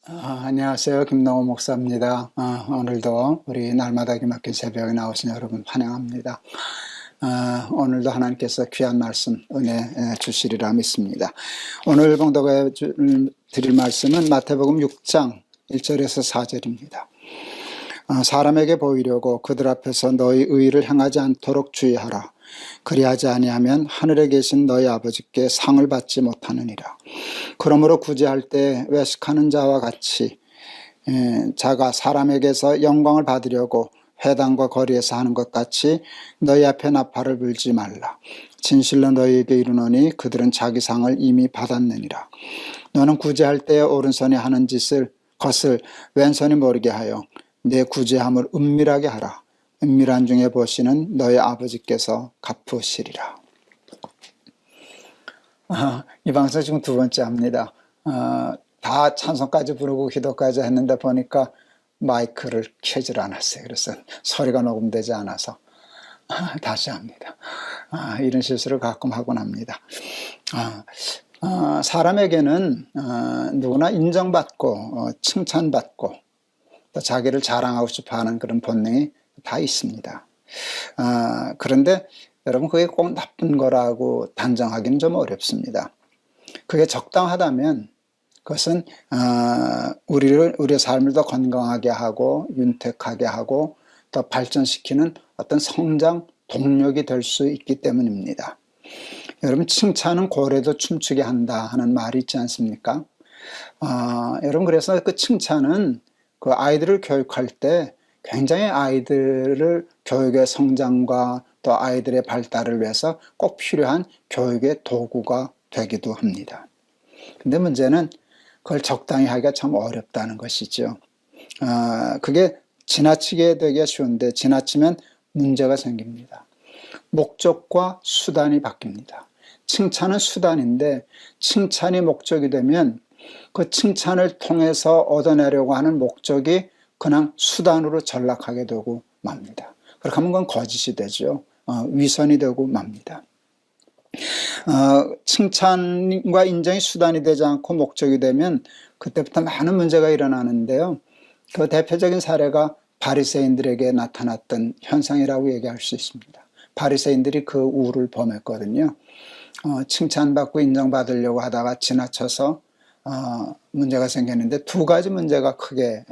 안녕하세요. 김동호 목사입니다. 오늘도 우리 날마다 기막힌 새벽에 나오신 여러분 환영합니다. 오늘도 하나님께서 귀한 말씀, 은혜 주시리라 믿습니다. 오늘 봉독해 드릴 말씀은 마태복음 6장 1절에서 4절입니다. 사람에게 보이려고 그들 앞에서 너희 의를 행하지 않도록 주의하라. 그리하지 아니하면 하늘에 계신 너희 아버지께 상을 받지 못하느니라. 그러므로 구제할 때 외식하는 자와 같이 자가 사람에게서 영광을 받으려고 회당과 거리에서 하는 것 같이 너희 앞에 나팔을 불지 말라. 진실로 너희에게 이르노니 그들은 자기 상을 이미 받았느니라. 너는 구제할 때 오른손이 하는 것을 왼손이 모르게 하여 내 구제함을 은밀하게 하라. 은밀한 중에 보시는 너희 아버지께서 갚으시리라. 이 방송 지금 두 번째 합니다. 다 찬송까지 부르고 기도까지 했는데 보니까 마이크를 켜질 않았어요. 그래서 소리가 녹음되지 않아서 다시 합니다. 이런 실수를 가끔 하곤 합니다. 사람에게는 누구나 인정받고 칭찬받고 또 자기를 자랑하고 싶어하는 그런 본능이 다 있습니다. 그런데 여러분 그게 꼭 나쁜 거라고 단정하기는 좀 어렵습니다. 그게 적당하다면 그것은 우리의 삶을 더 건강하게 하고 윤택하게 하고 더 발전시키는 어떤 성장 동력이 될 수 있기 때문입니다. 여러분 칭찬은 고래도 춤추게 한다 하는 말이 있지 않습니까? 여러분 그래서 그 칭찬은 그 아이들을 교육할 때 굉장히 아이들을 교육의 성장과 또 아이들의 발달을 위해서 꼭 필요한 교육의 도구가 되기도 합니다. 근데 문제는 그걸 적당히 하기가 참 어렵다는 것이죠. 그게 지나치게 되기가 쉬운데 지나치면 문제가 생깁니다. 목적과 수단이 바뀝니다. 칭찬은 수단인데 칭찬이 목적이 되면 그 칭찬을 통해서 얻어내려고 하는 목적이 그냥 수단으로 전락하게 되고 맙니다. 그렇게 하면 그건 거짓이 되죠. 위선이 되고 맙니다. 칭찬과 인정이 수단이 되지 않고 목적이 되면 그때부터 많은 문제가 일어나는데요. 그 대표적인 사례가 바리새인들에게 나타났던 현상이라고 얘기할 수 있습니다. 바리새인들이 그 우를 범했거든요. 칭찬받고 인정받으려고 하다가 지나쳐서 문제가 생겼는데 두 가지 문제가 크게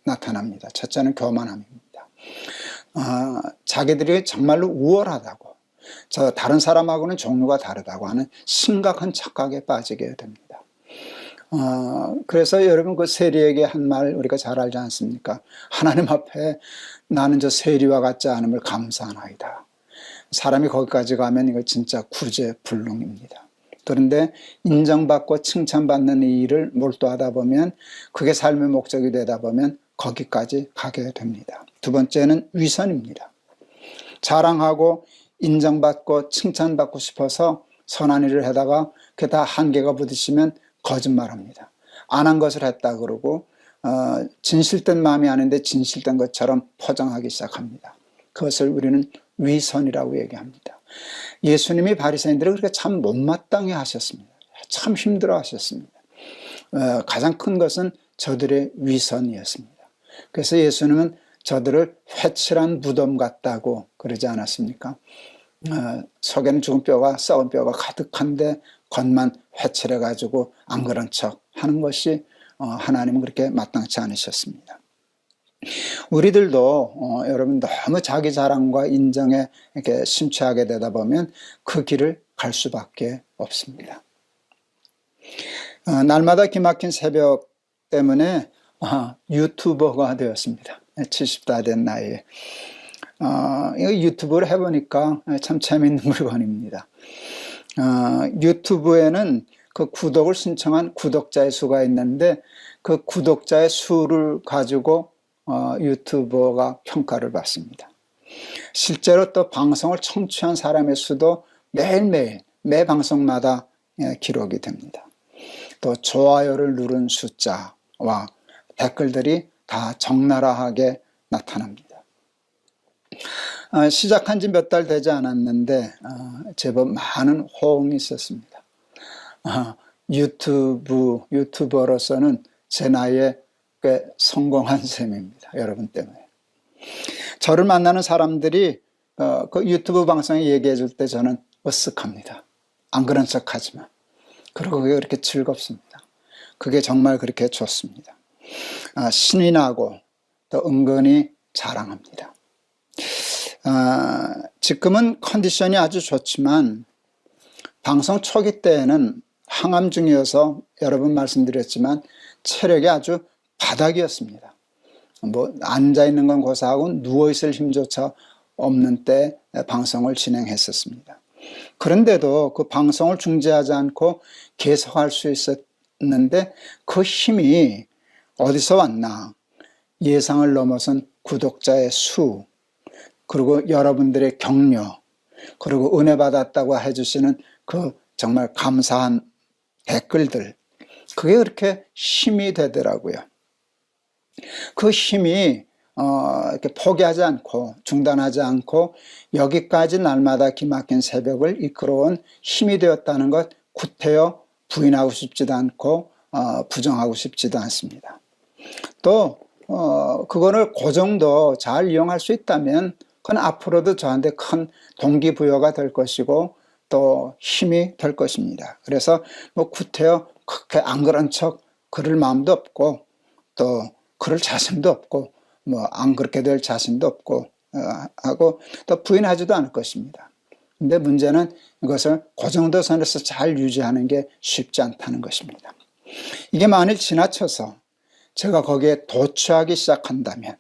나타납니다. 첫째는 교만함입니다. 자기들이 정말로 우월하다고 다른 사람하고는 종류가 다르다고 하는 심각한 착각에 빠지게 됩니다. 그래서 여러분 그 세리에게 한 말 우리가 잘 알지 않습니까? 하나님 앞에 나는 저 세리와 같지 않음을 감사하나이다. 사람이 거기까지 가면 이거 진짜 구제불능입니다. 그런데 인정받고 칭찬받는 이 일을 몰두하다 보면 그게 삶의 목적이 되다 보면 거기까지 가게 됩니다. 두 번째는 위선입니다. 자랑하고 인정받고 칭찬받고 싶어서 선한 일을 하다가 그게 다 한계가 부딪히면 거짓말합니다. 안 한 것을 했다 그러고 진실된 마음이 아닌데 진실된 것처럼 포장하기 시작합니다. 그것을 우리는 위선이라고 얘기합니다. 예수님이 바리새인들을 그렇게 참 못마땅해 하셨습니다. 참 힘들어 하셨습니다. 가장 큰 것은 저들의 위선이었습니다. 그래서 예수님은 저들을 회칠한 무덤 같다고 그러지 않았습니까? 속에는 죽은 뼈가 썩은 뼈가 가득한데 겉만 회칠해가지고 안 그런 척 하는 것이 하나님은 그렇게 마땅치 않으셨습니다. 우리들도 여러분 너무 자기 자랑과 인정에 이렇게 심취하게 되다 보면 그 길을 갈 수밖에 없습니다. 날마다 기막힌 새벽 때문에 유튜버가 되었습니다. 70다 된 나이에. 유튜브를 해보니까 참 재밌는 물건입니다. 유튜브에는 그 구독을 신청한 구독자의 수가 있는데 그 구독자의 수를 가지고 유튜버가 평가를 받습니다. 실제로 또 방송을 청취한 사람의 수도 매일매일 매 방송마다 기록이 됩니다. 또 좋아요를 누른 숫자와 댓글들이 다 적나라하게 나타납니다. 시작한 지 몇 달 되지 않았는데 제법 많은 호응이 있었습니다. 유튜버로서는 제 나이에 꽤 성공한 셈입니다. 여러분 때문에. 저를 만나는 사람들이 그 유튜브 방송에 얘기해 줄 때 저는 으쓱합니다. 안 그런 척 하지만. 그리고 그게 그렇게 즐겁습니다. 그게 정말 그렇게 좋습니다. 신이 나고 또 은근히 자랑합니다. 지금은 컨디션이 아주 좋지만 방송 초기 때에는 항암 중이어서 여러 번 말씀드렸지만 체력이 아주 바닥이었습니다. 뭐 앉아있는 건 고사하고 누워있을 힘조차 없는 때 방송을 진행했었습니다. 그런데도 그 방송을 중지하지 않고 계속할 수 있었는데 그 힘이 어디서 왔나? 예상을 넘어선 구독자의 수, 그리고 여러분들의 격려, 그리고 은혜 받았다고 해주시는 그 정말 감사한 댓글들, 그게 그렇게 힘이 되더라고요. 그 힘이 이렇게 포기하지 않고 중단하지 않고 여기까지 날마다 기막힌 새벽을 이끌어온 힘이 되었다는 것 구태여 부인하고 싶지도 않고 부정하고 싶지도 않습니다. 또 그거를 그 정도 잘 이용할 수 있다면 그건 앞으로도 저한테 큰 동기부여가 될 것이고 또 힘이 될 것입니다. 그래서 뭐 구태여 그렇게 안 그런 척 그럴 마음도 없고 또 그럴 자신도 없고 뭐 안 그렇게 될 자신도 없고 하고 또 부인하지도 않을 것입니다. 근데 문제는 이것을 그 정도 선에서 잘 유지하는 게 쉽지 않다는 것입니다. 이게 만일 지나쳐서 제가 거기에 도취하기 시작한다면,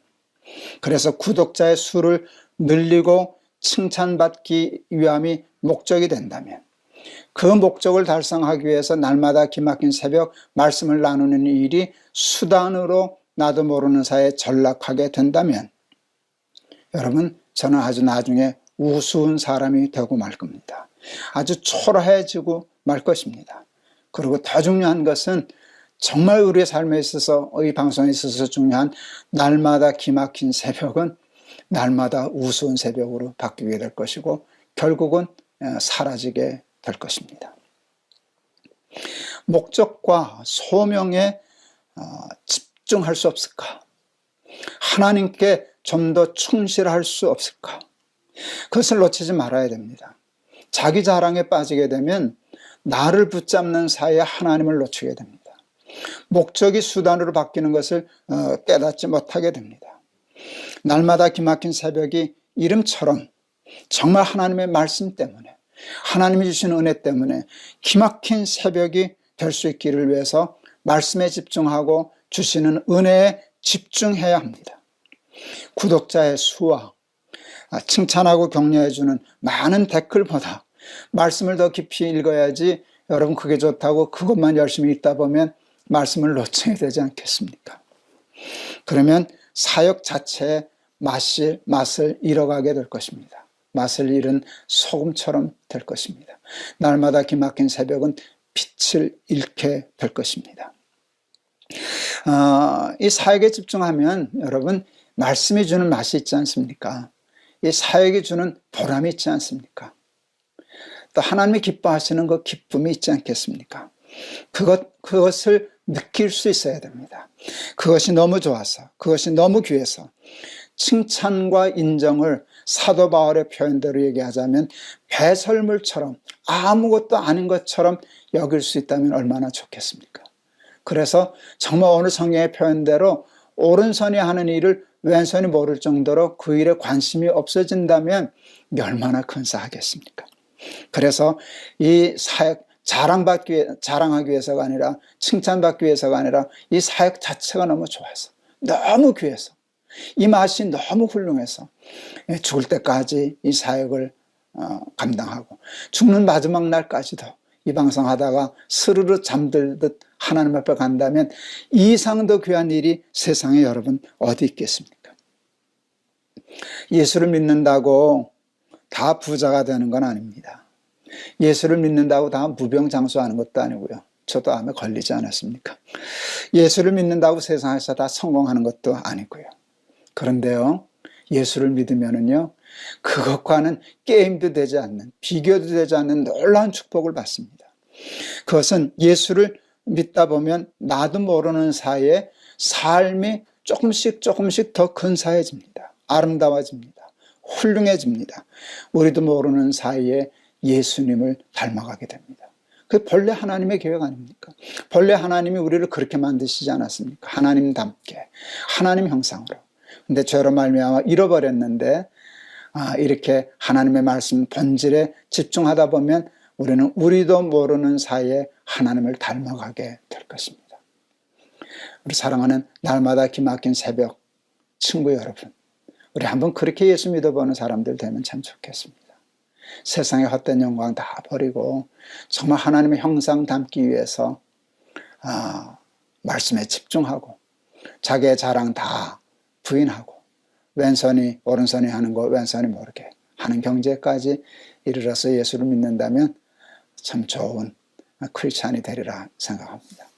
그래서 구독자의 수를 늘리고 칭찬받기 위함이 목적이 된다면, 그 목적을 달성하기 위해서 날마다 기막힌 새벽 말씀을 나누는 일이 수단으로 나도 모르는 사이에 전락하게 된다면 여러분, 저는 아주 나중에 우스운 사람이 되고 말 겁니다. 아주 초라해지고 말 것입니다. 그리고 더 중요한 것은 정말 우리의 삶에 있어서, 이 방송에 있어서 중요한 날마다 기막힌 새벽은 날마다 우스운 새벽으로 바뀌게 될 것이고 결국은 사라지게 될 것입니다. 목적과 소명에 집중할 수 없을까? 하나님께 좀 더 충실할 수 없을까? 그것을 놓치지 말아야 됩니다. 자기 자랑에 빠지게 되면 나를 붙잡는 사이에 하나님을 놓치게 됩니다. 목적이 수단으로 바뀌는 것을 깨닫지 못하게 됩니다. 날마다 기막힌 새벽이 이름처럼 정말 하나님의 말씀 때문에, 하나님이 주신 은혜 때문에 기막힌 새벽이 될 수 있기를 위해서 말씀에 집중하고 주시는 은혜에 집중해야 합니다. 구독자의 수와 칭찬하고 격려해주는 많은 댓글보다 말씀을 더 깊이 읽어야지, 여러분 그게 좋다고 그것만 열심히 읽다 보면 말씀을 놓치게 되지 않겠습니까? 그러면 사역 자체의 맛을 잃어가게 될 것입니다. 맛을 잃은 소금처럼 될 것입니다. 날마다 기막힌 새벽은 빛을 잃게 될 것입니다. 이 사역에 집중하면 여러분 말씀이 주는 맛이 있지 않습니까? 이 사역이 주는 보람이 있지 않습니까? 또 하나님이 기뻐하시는 그 기쁨이 있지 않겠습니까? 그것을 느낄 수 있어야 됩니다. 그것이 너무 좋아서, 그것이 너무 귀해서 칭찬과 인정을 사도 바울의 표현대로 얘기하자면 배설물처럼 아무것도 아닌 것처럼 여길 수 있다면 얼마나 좋겠습니까? 그래서 정말 오늘 성경의 표현대로 오른손이 하는 일을 왼손이 모를 정도로 그 일에 관심이 없어진다면 얼마나 근사하겠습니까? 그래서 이 사역 자랑하기 위해서가 아니라, 칭찬받기 위해서가 아니라 이 사역 자체가 너무 좋아서, 너무 귀해서, 이 맛이 너무 훌륭해서 죽을 때까지 이 사역을 감당하고 죽는 마지막 날까지도 이 방송하다가 스르르 잠들듯 하나님 앞에 간다면 이 이상 더 귀한 일이 세상에 여러분 어디 있겠습니까? 예수를 믿는다고 다 부자가 되는 건 아닙니다. 예수를 믿는다고 다 무병장수하는 것도 아니고요. 저도 암에 걸리지 않았습니까? 예수를 믿는다고 세상에서 다 성공하는 것도 아니고요. 그런데요, 예수를 믿으면은요, 그것과는 게임도 되지 않는, 비교도 되지 않는 놀라운 축복을 받습니다. 그것은 예수를 믿다 보면 나도 모르는 사이에 삶이 조금씩 더 근사해집니다. 아름다워집니다. 훌륭해집니다. 우리도 모르는 사이에 예수님을 닮아가게 됩니다. 그 본래 하나님의 계획 아닙니까? 본래 하나님이 우리를 그렇게 만드시지 않았습니까? 하나님답게, 하나님 형상으로. 근데 죄로 말미암아 잃어버렸는데 이렇게 하나님의 말씀 본질에 집중하다 보면 우리는 우리도 모르는 사이에 하나님을 닮아가게 될 것입니다. 우리 사랑하는 날마다 기막힌 새벽 친구 여러분, 우리 한번 그렇게 예수 믿어보는 사람들 되면 참 좋겠습니다. 세상의 헛된 영광 다 버리고 정말 하나님의 형상 담기 위해서 말씀에 집중하고 자기의 자랑 다 부인하고 왼손이 오른손이 하는 거 왼손이 모르게 하는 경제까지 이르러서 예수를 믿는다면 참 좋은 크리스찬이 되리라 생각합니다.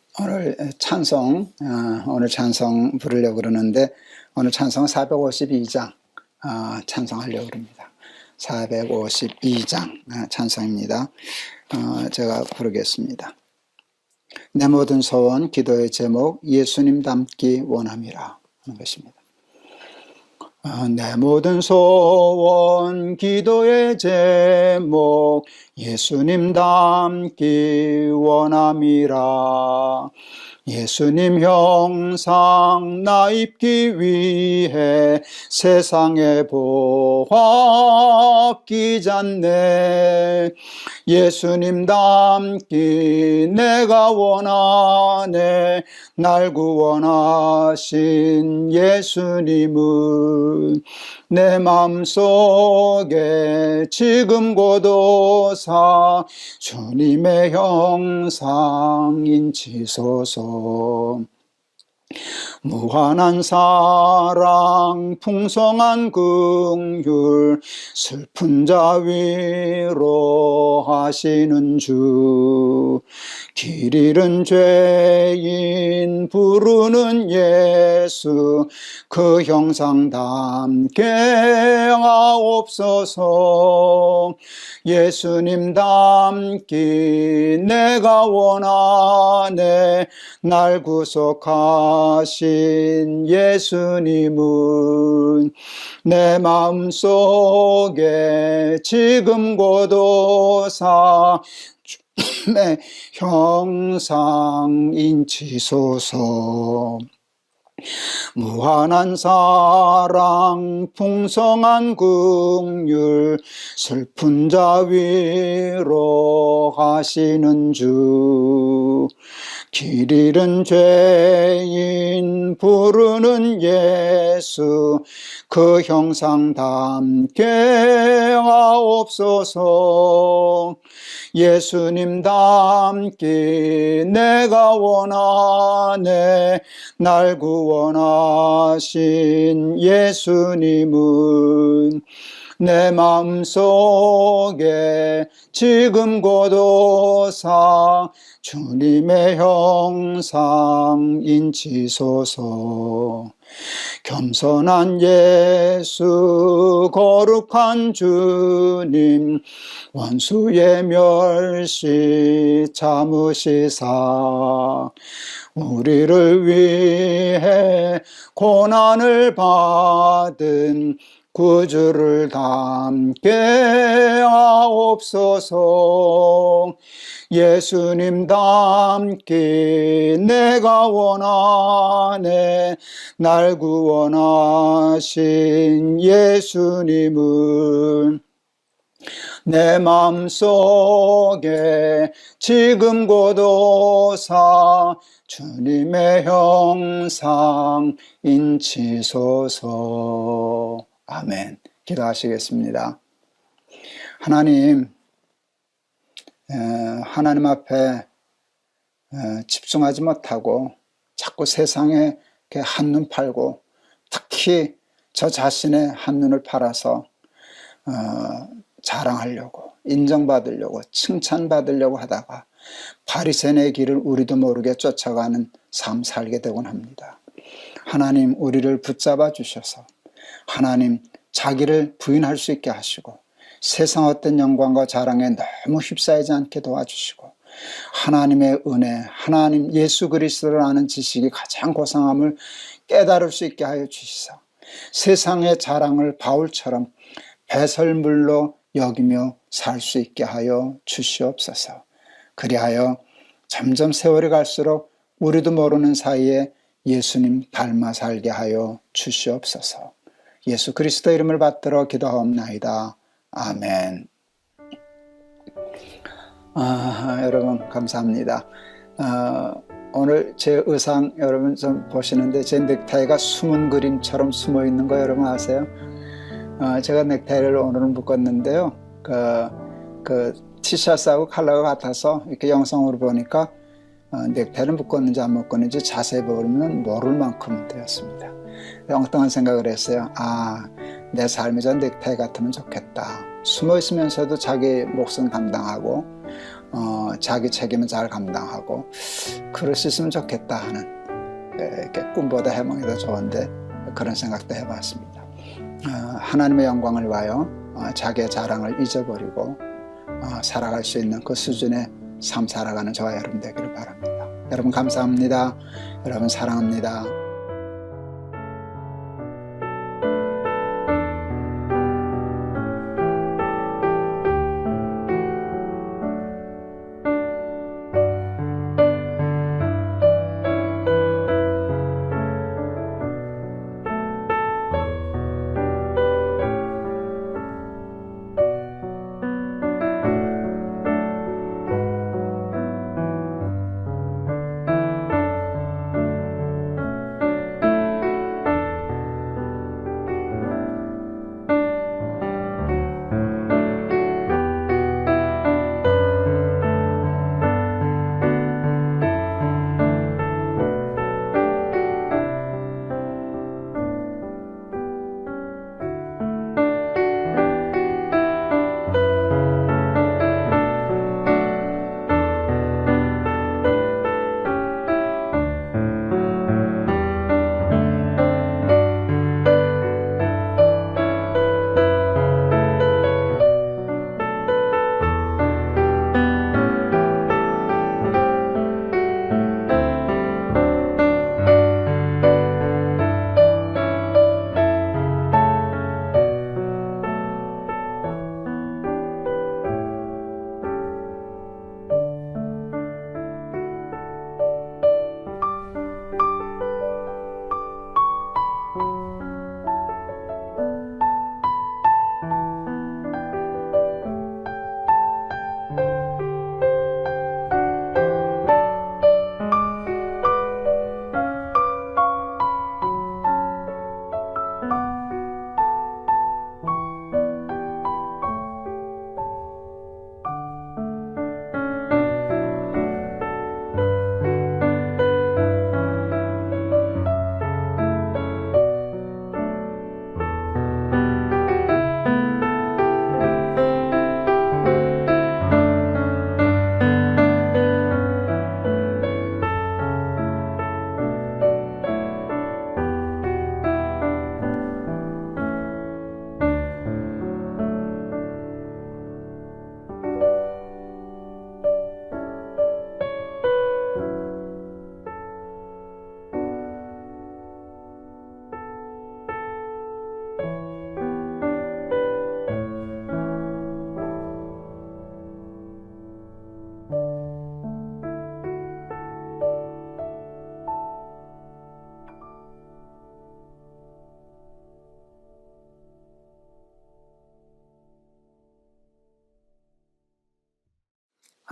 오늘 찬송 부르려고 그러는데 오늘 찬송은 452장 찬송하려고 그럽니다. 452장 찬송입니다. 제가 부르겠습니다. 내 모든 소원 기도의 제목 예수님 닮기 원함이라 하는 것입니다. 내 모든 소원 기도의 제목 예수님 닮기 원함이라. 예수님 형상 나 입기 위해 세상에 보화 끼잖네. 예수님 닮기 내가 원하네. 날 구원하신 예수님은 내 마음속에 지금 고도사 주님의 형상 인치소서. 무한한 사랑 풍성한 긍휼 슬픈 자 위로하시는 주. 길 잃은 죄인 부르는 예수 그 형상 닮게 하옵소서. 예수님 닮기 내가 원하네. 날 구속하신 예수님은 내 마음속에 지금 고도사 주님의 형상 인치소서. 무한한 사랑 풍성한 긍휼 슬픈 자 위로하시는 주. 길 잃은 죄인 부르는 예수 그 형상 닮게 하옵소서. 예수님 닮기 내가 원하네. 날 구원하신 예수님은 내 마음속에 지금 고도사 주님의 형상 인치소서. 겸손한 예수 거룩한 주님 원수의 멸시 참으시사 우리를 위해 고난을 받은 구주를 닮게 하옵소서. 예수님 닮기 내가 원하네. 날 구원하신 예수님은 내 마음속에 지금 고도사 주님의 형상 인치소서. 아멘. 기도하시겠습니다. 하나님 앞에 집중하지 못하고 자꾸 세상에 한눈 팔고 특히 저 자신의 한눈을 팔아서 자랑하려고 인정받으려고 칭찬받으려고 하다가 바리새인의 길을 우리도 모르게 쫓아가는 삶 살게 되곤 합니다. 하나님 우리를 붙잡아 주셔서 하나님 자기를 부인할 수 있게 하시고 세상 어떤 영광과 자랑에 너무 휩싸이지 않게 도와주시고 하나님의 은혜, 하나님 예수 그리스도를 아는 지식이 가장 고상함을 깨달을 수 있게 하여 주시사 세상의 자랑을 바울처럼 배설물로 여기며 살 수 있게 하여 주시옵소서. 그리하여 점점 세월이 갈수록 우리도 모르는 사이에 예수님 닮아 살게 하여 주시옵소서. 예수 그리스도 이름을 받들어 기도하옵나이다. 아멘. 여러분 감사합니다. 오늘 제 의상 여러분 좀 보시는데 제 넥타이가 숨은 그림처럼 숨어 있는 거 여러분 아세요? 제가 넥타이를 오늘은 묶었는데요. 그 티셔츠하고 컬러가 같아서 이렇게 영상으로 보니까 넥타이를 묶었는지 안 묶었는지 자세히 보면 모를 만큼 되었습니다. 엉뚱한 생각을 했어요. 내 삶이 저 넥타이 같으면 좋겠다. 숨어 있으면서도 자기 몫은 감당하고 자기 책임은 잘 감당하고 그럴 수 있으면 좋겠다 하는 이렇게 꿈보다 해몽이 더 좋은데 그런 생각도 해봤습니다. 하나님의 영광을 위하여 자기의 자랑을 잊어버리고 살아갈 수 있는 그 수준의 삶 살아가는 저와 여러분 되기를 바랍니다. 여러분 감사합니다. 여러분 사랑합니다.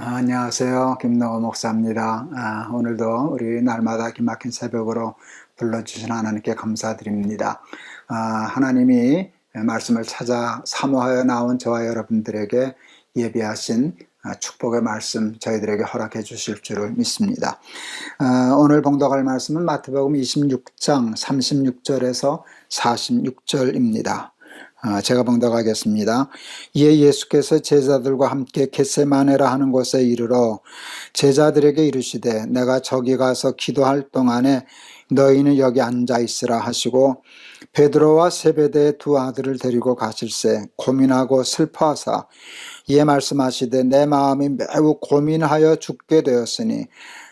안녕하세요. 김노호 목사입니다. 오늘도 우리 날마다 기막힌 새벽으로 불러주신 하나님께 감사드립니다. 하나님이 말씀을 찾아 사모하여 나온 저와 여러분들에게 예비하신 축복의 말씀 저희들에게 허락해 주실 줄을 믿습니다. 오늘 봉독할 말씀은 마태복음 26장 36절에서 46절입니다. 제가 봉독하겠습니다. 이에 예수께서 제자들과 함께 겟세마네라 하는 곳에 이르러 제자들에게 이르시되 내가 저기 가서 기도할 동안에 너희는 여기 앉아 있으라 하시고 베드로와 세베대의 두 아들을 데리고 가실새 고민하고 슬퍼하사 이에 말씀하시되 내 마음이 매우 고민하여 죽게 되었으니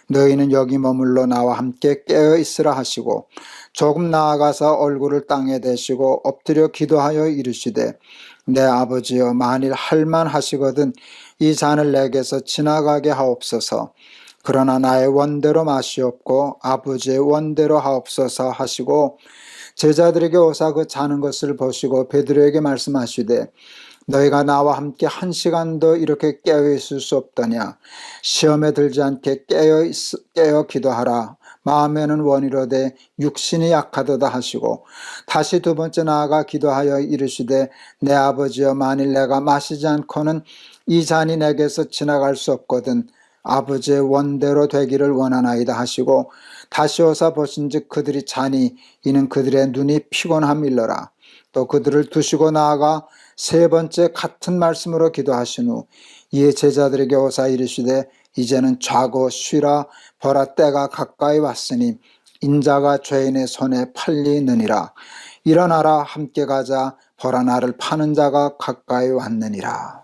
너희는 여기 머물러 나와 함께 깨어 있으라 하시고 조금 나아가서 얼굴을 땅에 대시고 엎드려 기도하여 이르시되 내 아버지여 만일 할만하시거든 이 잔을 내게서 지나가게 하옵소서. 그러나 나의 원대로 마시옵고 아버지의 원대로 하옵소서 하시고 제자들에게 오사 그 자는 것을 보시고 베드로에게 말씀하시되 너희가 나와 함께 1시간도 이렇게 깨어 있을 수 없더냐. 시험에 들지 않게 깨어 기도하라. 마음에는 원이로되 육신이 약하도다 하시고 다시 두 번째 나아가 기도하여 이르시되 내 아버지여 만일 내가 마시지 않고는 이 잔이 내게서 지나갈 수 없거든 아버지의 원대로 되기를 원하나이다 하시고 다시 오사 보신즉 그들이 자니 이는 그들의 눈이 피곤함일러라. 또 그들을 두시고 나아가 세 번째 같은 말씀으로 기도하신 후 이에 제자들에게 오사 이르시되 이제는 자고 쉬라. 보라 때가 가까이 왔으니 인자가 죄인의 손에 팔리느니라. 일어나라 함께 가자. 보라 나를 파는 자가 가까이 왔느니라.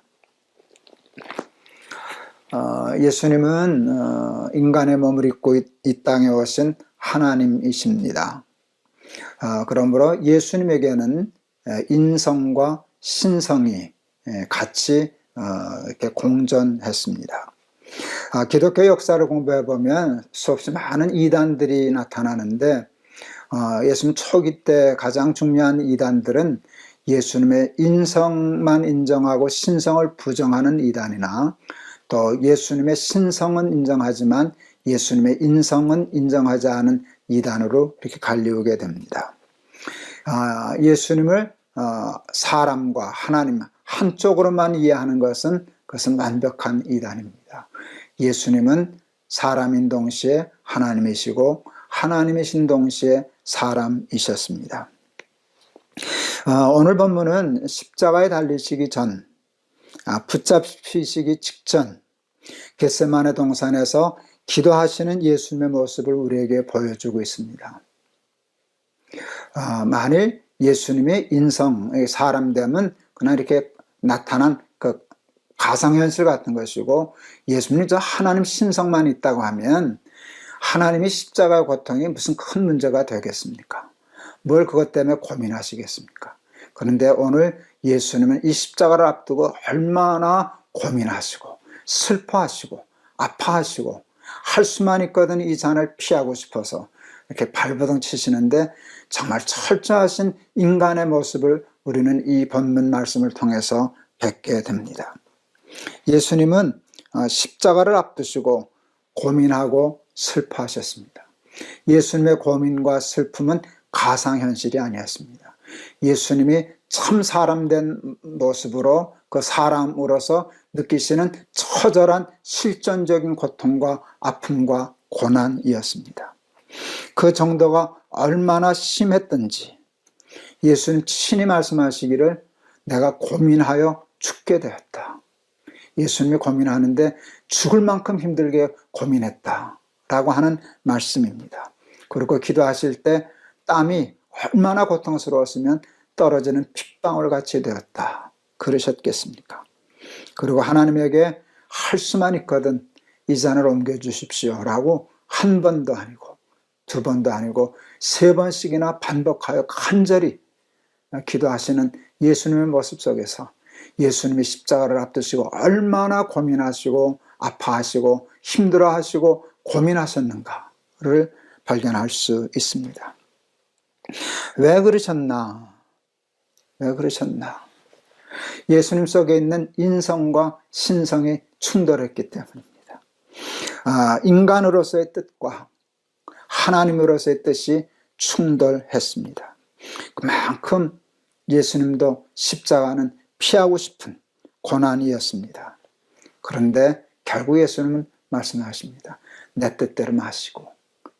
예수님은 인간의 몸을 입고 이 땅에 오신 하나님이십니다. 그러므로 예수님에게는 인성과 신성이 같이 이렇게 공존했습니다. 기독교 역사를 공부해 보면 수없이 많은 이단들이 나타나는데 예수님 초기 때 가장 중요한 이단들은 예수님의 인성만 인정하고 신성을 부정하는 이단이나 또 예수님의 신성은 인정하지만 예수님의 인성은 인정하지 않은 이단으로 이렇게 갈리우게 됩니다. 예수님을 사람과 하나님 한쪽으로만 이해하는 그것은 완벽한 이단입니다. 예수님은 사람인 동시에 하나님이시고 하나님이신 동시에 사람이셨습니다. 오늘 본문은 십자가에 달리시기 전, 붙잡히시기 직전 겟세마네 동산에서 기도하시는 예수님의 모습을 우리에게 보여주고 있습니다. 만일 예수님의 인성, 사람됨은 그냥 이렇게 나타난 그 가상현실 같은 것이고 예수님이 저 하나님 신성만 있다고 하면 하나님이 십자가의 고통이 무슨 큰 문제가 되겠습니까? 뭘 그것 때문에 고민하시겠습니까? 그런데 오늘 예수님은 이 십자가를 앞두고 얼마나 고민하시고 슬퍼하시고 아파하시고 할 수만 있거든 이 잔을 피하고 싶어서 이렇게 발버둥 치시는데 정말 철저하신 인간의 모습을 우리는 이 본문 말씀을 통해서 뵙게 됩니다. 예수님은 십자가를 앞두시고 고민하고 슬퍼하셨습니다. 예수님의 고민과 슬픔은 가상현실이 아니었습니다. 예수님이 참 사람된 모습으로 그 사람으로서 느끼시는 처절한 실존적인 고통과 아픔과 고난이었습니다. 그 정도가 얼마나 심했던지 예수님 친히 말씀하시기를 내가 고민하여 죽게 되었다. 예수님이 고민하는데 죽을 만큼 힘들게 고민했다라고 하는 말씀입니다. 그리고 기도하실 때 땀이 얼마나 고통스러웠으면 떨어지는 핏방울 같이 되었다. 그러셨겠습니까? 그리고 하나님에게 할 수만 있거든 이 잔을 옮겨주십시오 라고 한 번도 아니고 두 번도 아니고 세 번씩이나 반복하여 간절히 기도하시는 예수님의 모습 속에서 예수님이 십자가를 앞두시고 얼마나 고민하시고 아파하시고 힘들어하시고 고민하셨는가를 발견할 수 있습니다. 왜 그러셨나? 왜 그러셨나? 예수님 속에 있는 인성과 신성이 충돌했기 때문입니다. 인간으로서의 뜻과 하나님으로서의 뜻이 충돌했습니다. 그만큼 예수님도 십자가는 피하고 싶은 고난이었습니다. 그런데 결국 예수님은 말씀하십니다. 내 뜻대로 마시고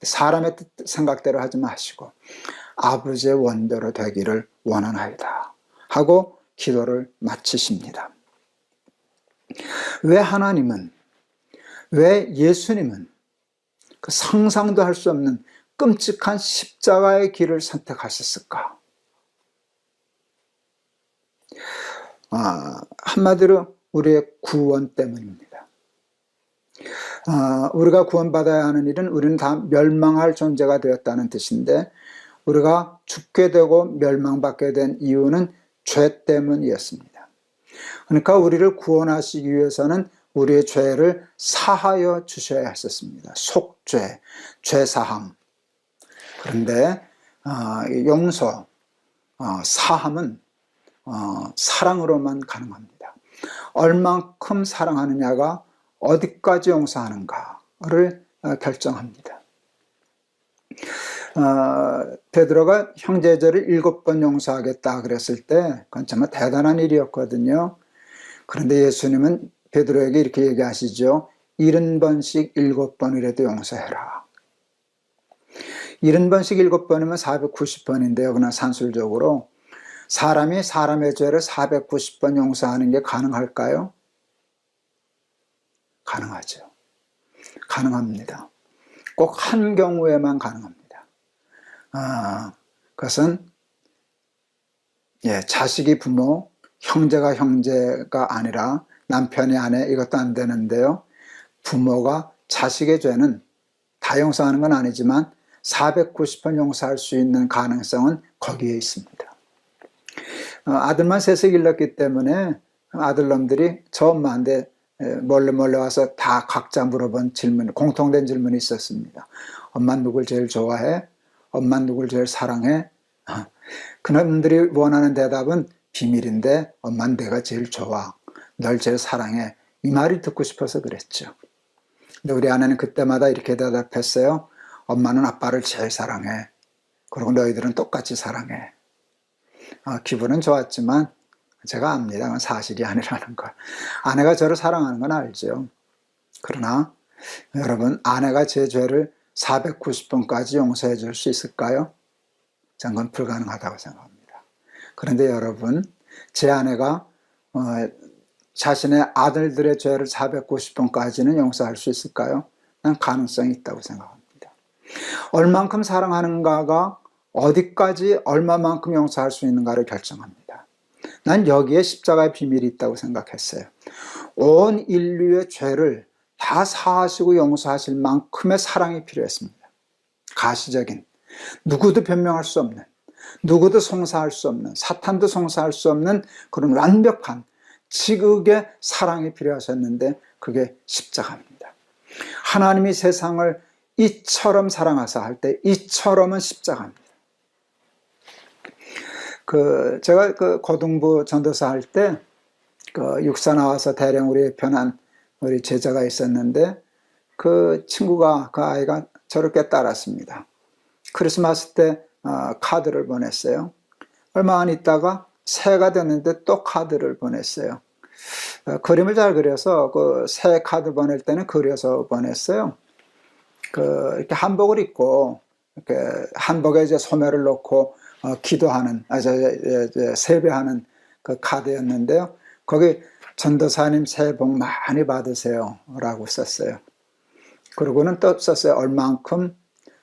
사람의 생각대로 하지 마시고 아버지의 원대로 되기를 원하나이다 하고 기도를 마치십니다. 왜 하나님은, 왜 예수님은 그 상상도 할 수 없는 끔찍한 십자가의 길을 선택하셨을까? 한마디로 우리의 구원 때문입니다. 우리가 구원받아야 하는 일은 우리는 다 멸망할 존재가 되었다는 뜻인데, 우리가 죽게 되고 멸망받게 된 이유는 죄 때문이었습니다. 그러니까 우리를 구원하시기 위해서는 우리의 죄를 사하여 주셔야 했었습니다. 속죄, 죄사함. 그런데 용서, 사함은 사랑으로만 가능합니다. 얼만큼 사랑하느냐가 어디까지 용서하는가를 결정합니다. 베드로가 형제들을 7번 용서하겠다 그랬을 때 그건 정말 대단한 일이었거든요. 그런데 예수님은 베드로에게 이렇게 얘기하시죠. 70번씩 7번이라도 용서해라. 70번씩 7번이면 490번인데요. 그냥 산술적으로 사람이 사람의 죄를 490번 용서하는 게 가능할까요? 가능하죠. 가능합니다. 꼭 한 경우에만 가능합니다. 그것은 자식이 부모, 형제가 형제가 아니라 남편이 아내, 이것도 안 되는데요. 부모가 자식의 죄는 다 용서하는 건 아니지만 490번 용서할 수 있는 가능성은 거기에 있습니다. 아들만 셋을 길렀기 때문에 아들놈들이 저 엄마한테 몰래 와서 다 각자 물어본 질문, 공통된 질문이 있었습니다. 엄마 누굴 제일 좋아해? 엄마 누굴 제일 사랑해? 그놈들이 원하는 대답은 비밀인데 엄마는 내가 제일 좋아. 널 제일 사랑해. 이 말이 듣고 싶어서 그랬죠. 근데 우리 아내는 그때마다 이렇게 대답했어요. 엄마는 아빠를 제일 사랑해. 그리고 너희들은 똑같이 사랑해. 기분은 좋았지만 제가 압니다. 그건 사실이 아니라는 걸. 아내가 저를 사랑하는 건 알죠. 그러나 여러분, 아내가 제 죄를 490번까지 용서해 줄 수 있을까요? 저는 그건 불가능하다고 생각합니다. 그런데 여러분, 제 아내가 자신의 아들들의 죄를 490번까지는 용서할 수 있을까요? 난 가능성이 있다고 생각합니다. 얼만큼 사랑하는가가 어디까지 얼마만큼 용서할 수 있는가를 결정합니다. 난 여기에 십자가의 비밀이 있다고 생각했어요. 온 인류의 죄를 다 사하시고 용서하실 만큼의 사랑이 필요했습니다. 가시적인, 누구도 변명할 수 없는, 누구도 송사할 수 없는, 사탄도 송사할 수 없는 그런 완벽한 지극의 사랑이 필요하셨는데 그게 십자가입니다. 하나님이 세상을 이처럼 사랑하사 할 때 이처럼은 십자가입니다. 제가 고등부 전도사 할 때 육사 나와서 대령 우리 편한 우리 제자가 있었는데 그 친구가, 그 아이가 저를 깨달았습니다. 크리스마스 때 카드를 보냈어요. 얼마 안 있다가 새해가 됐는데 또 카드를 보냈어요. 그림을 잘 그려서 그 새 카드 보낼 때는 그려서 보냈어요. 이렇게 한복을 입고 이렇게 한복에 이제 소매를 놓고 기도하는, 세배하는 그 카드였는데요. 거기 전도사님 새해 복 많이 받으세요 라고 썼어요. 그리고는 또 썼어요. 얼만큼.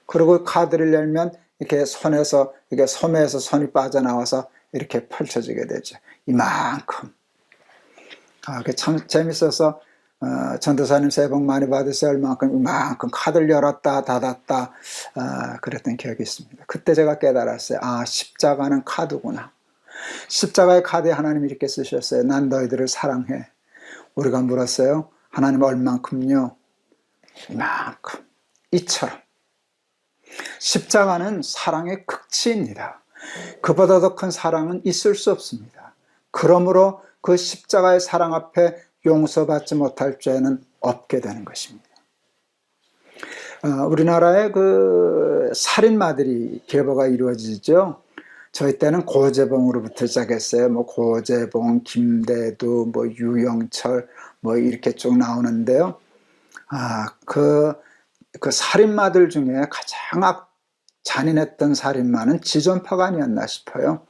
그리고 카드를 열면 이렇게 손에서, 이게 소매에서 손이 빠져나와서 이렇게 펼쳐지게 되죠. 이만큼. 그게 참 재밌어서 전도사님 새해 복 많이 받으세요 얼만큼, 이만큼 카드를 열었다 닫았다 그랬던 기억이 있습니다. 그때 제가 깨달았어요. 십자가는 카드구나. 십자가의 카드에 하나님이 이렇게 쓰셨어요. 난 너희들을 사랑해. 우리가 물었어요. 하나님 얼만큼요? 이만큼. 이처럼. 십자가는 사랑의 극치입니다. 그보다 더 큰 사랑은 있을 수 없습니다. 그러므로 그 십자가의 사랑 앞에 용서받지 못할 죄는 없게 되는 것입니다. 우리나라의 그 살인마들이 계보가 이루어지죠. 저희 때는 고재봉으로부터 시작했어요. 뭐 고재봉, 김대두, 뭐 유영철, 뭐 이렇게 쭉 나오는데요. 그 살인마들 중에 가장 잔인했던 살인마는 지존파가 아니었나 싶어요.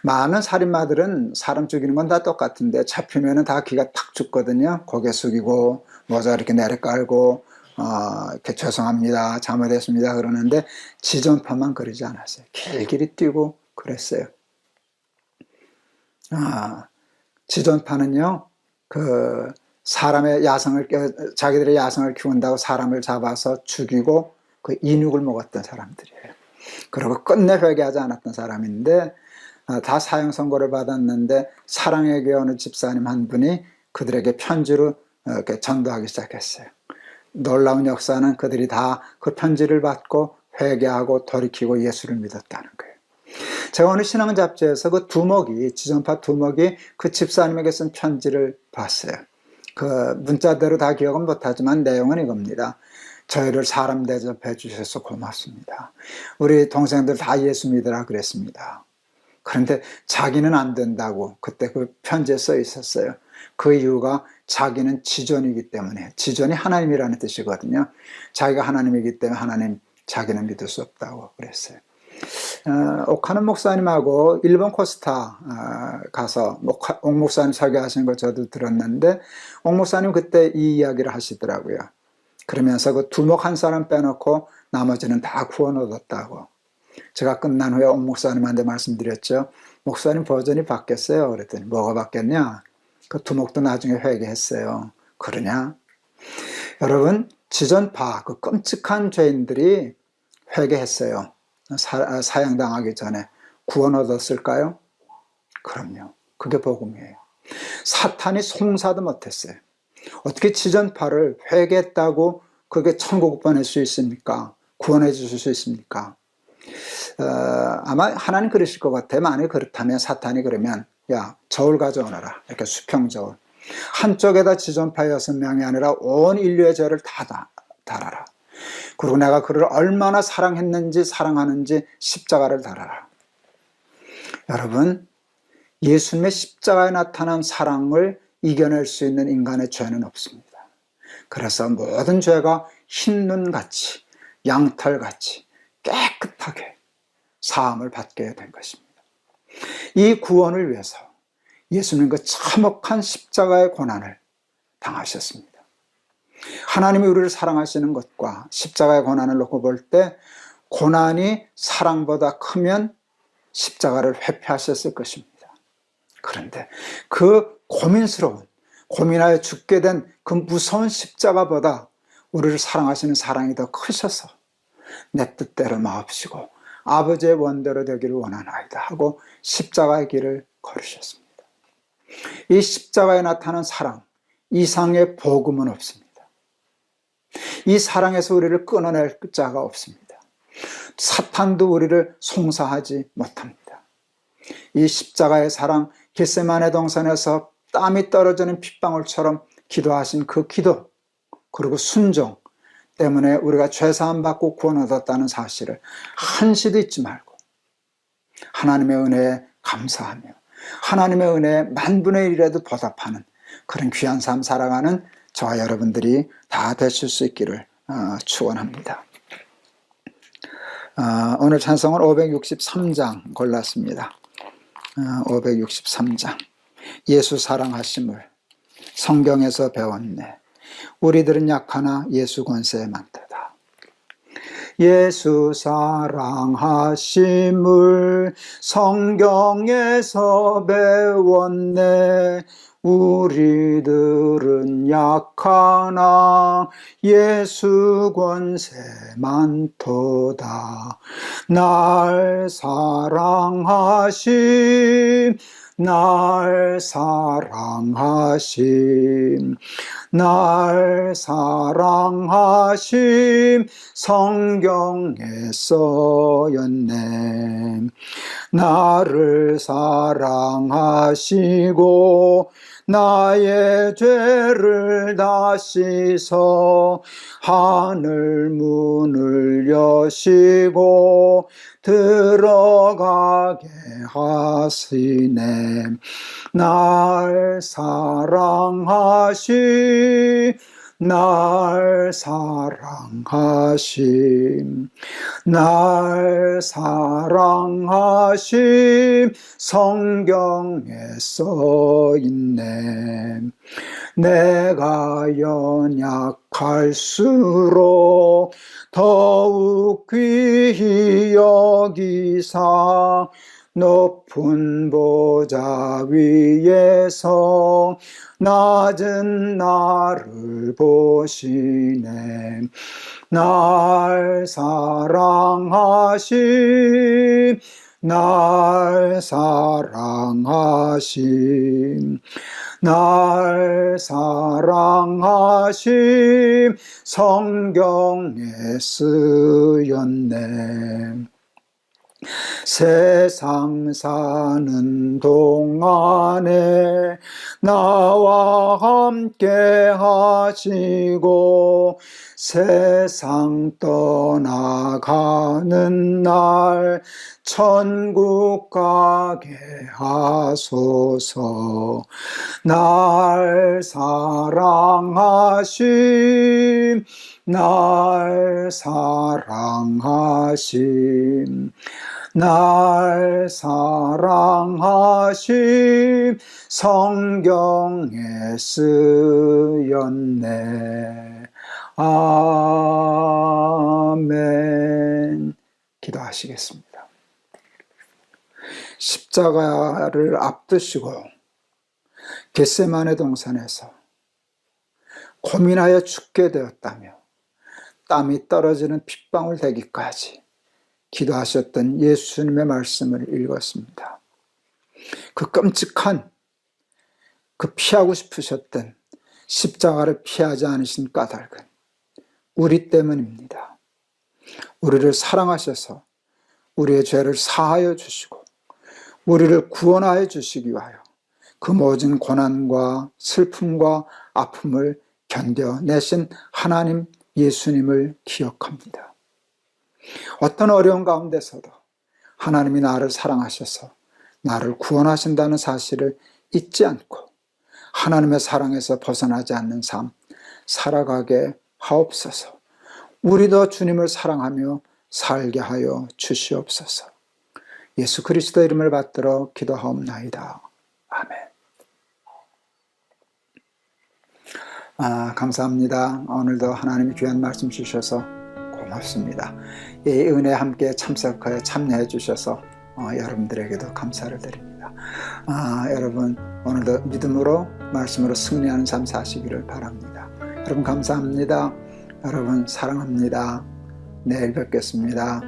많은 살인마들은 사람 죽이는 건 다 똑같은데 잡히면은 다 기가 탁 죽거든요. 고개 숙이고 모자 이렇게 내려깔고 이렇게 죄송합니다, 잘못했습니다 그러는데 지존파만 그러지 않았어요. 길길이 뛰고 그랬어요. 지존파는요 그 사람의 자기들의 야성을 키운다고 사람을 잡아서 죽이고 그 인육을 먹었던 사람들이에요. 그리고 끝내 회개하지 않았던 사람인데 다 사형 선고를 받았는데 사랑의 교회 어느 집사님 한 분이 그들에게 편지로 이렇게 전도하기 시작했어요. 놀라운 역사는 그들이 다 그 편지를 받고 회개하고 돌이키고 예수를 믿었다는 거예요. 제가 어느 신앙 잡지에서 그 두목이, 지존파 두목이 그 집사님에게 쓴 편지를 봤어요. 그 문자대로 다 기억은 못하지만 내용은 이겁니다. 저희를 사람 대접해 주셔서 고맙습니다. 우리 동생들 다 예수 믿으라 그랬습니다. 그런데 자기는 안 된다고 그때 그 편지에 써 있었어요. 그 이유가 자기는 지존이기 때문에, 지존이 하나님이라는 뜻이거든요. 자기가 하나님이기 때문에 하나님 자기는 믿을 수 없다고 그랬어요. 오카노 목사님하고 일본 코스타 가서 옥 목사님 설교하신 거 저도 들었는데 옥 목사님 그때 이 이야기를 하시더라고요. 그러면서 그 두목 한 사람 빼놓고 나머지는 다 구원 얻었다고. 제가 끝난 후에 옥 목사님한테 말씀드렸죠. 목사님 버전이 바뀌었어요. 그랬더니 뭐가 바뀌었냐? 그 두목도 나중에 회개했어요. 그러냐? 여러분, 지존파 그 끔찍한 죄인들이 회개했어요. 사형당하기 전에 구원 얻었을까요? 그럼요. 그게 복음이에요. 사탄이 송사도 못했어요. 어떻게 지존파를 회개했다고 그게 천국 보낼 수 있습니까? 구원해 주실 수 있습니까? 아마 하나님 그러실 것 같아요. 만약에 그렇다면 사탄이 그러면 야 저울 가져오너라. 이렇게 수평저울. 한쪽에다 지존파 6명이 아니라 온 인류의 죄를 다 달아라. 그리고 내가 그를 얼마나 사랑했는지 사랑하는지 십자가를 달아라. 여러분, 예수님의 십자가에 나타난 사랑을 이겨낼 수 있는 인간의 죄는 없습니다. 그래서 모든 죄가 흰눈같이 양털같이 깨끗하게 사함을 받게 된 것입니다. 이 구원을 위해서 예수님은 그 참혹한 십자가의 고난을 당하셨습니다. 하나님이 우리를 사랑하시는 것과 십자가의 고난을 놓고 볼 때 고난이 사랑보다 크면 십자가를 회피하셨을 것입니다. 그런데 그 고민하여 죽게 된 그 무서운 십자가보다 우리를 사랑하시는 사랑이 더 크셔서 내 뜻대로 마옵시고 아버지의 원대로 되기를 원하나이다 하고 십자가의 길을 걸으셨습니다. 이 십자가에 나타난 사랑 이상의 복음은 없습니다. 이 사랑에서 우리를 끊어낼 자가 없습니다. 사탄도 우리를 송사하지 못합니다. 이 십자가의 사랑, 겟세마네 동산에서 땀이 떨어지는 핏방울처럼 기도하신 그 기도, 그리고 순종 때문에 우리가 죄사함 받고 구원 얻었다는 사실을 한시도 잊지 말고 하나님의 은혜에 감사하며 하나님의 은혜에 만분의 1이라도 보답하는 그런 귀한 삶 살아가는 저와 여러분들이 다 되실 수 있기를 축원합니다. 오늘 찬송은 563장 골랐습니다. 563장 예수 사랑하심을 성경에서 배웠네. 우리들은 약하나 예수 권세 많도다. 예수 사랑하심을 성경에서 배웠네. 우리들은 약하나 예수 권세 많도다. 날 사랑하심 날 사랑하심 날 사랑하심 성경에 써였네. 나를 사랑하시고 나의 죄를 다 씻어 하늘 문을 여시고 들어가게 하시네. 날 사랑하심 날 사랑하심 날 사랑하심 성경에 써있네. 내가 연약할수록 더욱 귀히 여기사 높은 보좌 위에서 낮은 나를 보시네. 날 사랑하심, 날 사랑하심, 날 사랑하심, 성경에 쓰였네. 세상 사는 동안에 나와 함께 하시고 세상 떠나가는 날 천국 가게 하소서. 날 사랑하심, 날 사랑하심, 날 사랑하심, 성경에 쓰였네. 아멘. 기도하시겠습니다. 십자가를 앞두시고 겟세마네 동산에서 고민하여 죽게 되었다며 땀이 떨어지는 핏방울 되기까지 기도하셨던 예수님의 말씀을 읽었습니다. 그 끔찍한, 그 피하고 싶으셨던 십자가를 피하지 않으신 까닭은 우리 때문입니다. 우리를 사랑하셔서 우리의 죄를 사하여 주시고 우리를 구원하여 주시기 위하여 그 모든 고난과 슬픔과 아픔을 견뎌내신 하나님 예수님을 기억합니다. 어떤 어려운 가운데서도 하나님이 나를 사랑하셔서 나를 구원하신다는 사실을 잊지 않고 하나님의 사랑에서 벗어나지 않는 삶 살아가게 하옵소서. 우리도 주님을 사랑하며 살게 하여 주시옵소서. 예수 그리스도 이름을 받들어 기도하옵나이다. 아멘. 감사합니다. 오늘도 하나님이 귀한 말씀 주셔서 고맙습니다. 이 은혜 함께 참석하여 참여해 주셔서 여러분들에게도 감사를 드립니다. 여러분 오늘도 믿음으로 말씀으로 승리하는 삶 사시기를 바랍니다. 여러분 감사합니다. 여러분 사랑합니다. 내일 뵙겠습니다.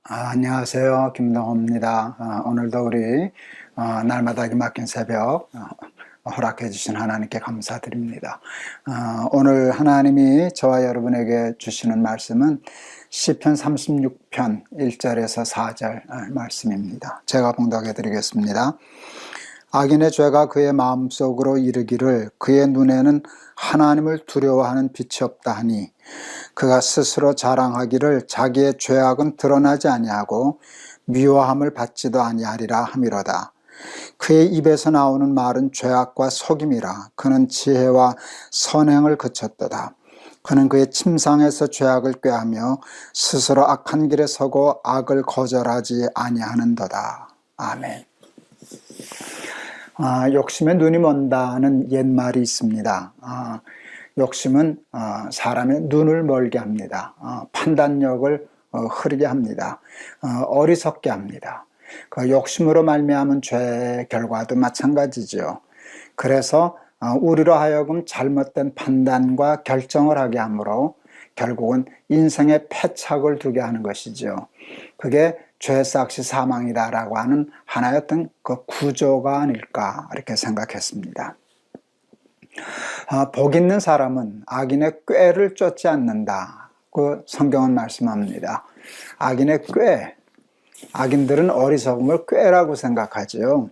안녕하세요. 김동호입니다. 오늘도 우리 날마다 맡긴 새벽 허락해 주신 하나님께 감사드립니다. 오늘 하나님이 저와 여러분에게 주시는 말씀은 시편 36편 1절에서 4절 말씀입니다. 제가 봉독해 드리겠습니다. 악인의 죄가 그의 마음속으로 이르기를 그의 눈에는 하나님을 두려워하는 빛이 없다 하니 그가 스스로 자랑하기를 자기의 죄악은 드러나지 아니하고 미워함을 받지도 아니하리라 함이로다. 그의 입에서 나오는 말은 죄악과 속임이라. 그는 지혜와 선행을 그쳤도다. 그는 그의 침상에서 죄악을 꾀하며 스스로 악한 길에 서고 악을 거절하지 아니하는도다. 아멘. 욕심에 눈이 먼다는 옛말이 있습니다. 욕심은 사람의 눈을 멀게 합니다. 판단력을 흐리게 합니다. 어리석게 합니다. 그 욕심으로 말미암은 죄의 결과도 마찬가지죠. 그래서 우리로 하여금 잘못된 판단과 결정을 하게 하므로 결국은 인생에 패착을 두게 하는 것이죠. 그게 죄 삭시 사망이다라고 하는 하나의 어떤 그 구조가 아닐까 이렇게 생각했습니다. 복 있는 사람은 악인의 꾀를 쫓지 않는다. 그 성경은 말씀합니다. 악인의 꾀, 악인들은 어리석음을 꾀라고 생각하죠.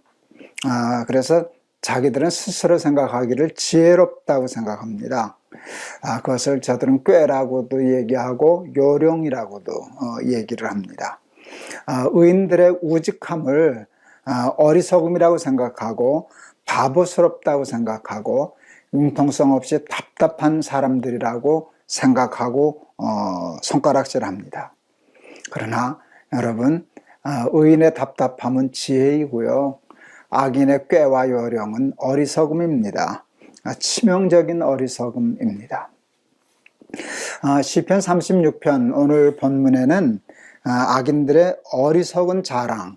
그래서 자기들은 스스로 생각하기를 지혜롭다고 생각합니다. 그것을 저들은 꾀라고도 얘기하고 요령이라고도 얘기를 합니다. 의인들의 우직함을 어리석음이라고 생각하고 바보스럽다고 생각하고 융통성 없이 답답한 사람들이라고 생각하고 손가락질합니다. 그러나 여러분, 의인의 답답함은 지혜이고요, 악인의 꾀와 요령은 어리석음입니다. 치명적인 어리석음입니다. 시편 36편 오늘 본문에는 악인들의 어리석은 자랑,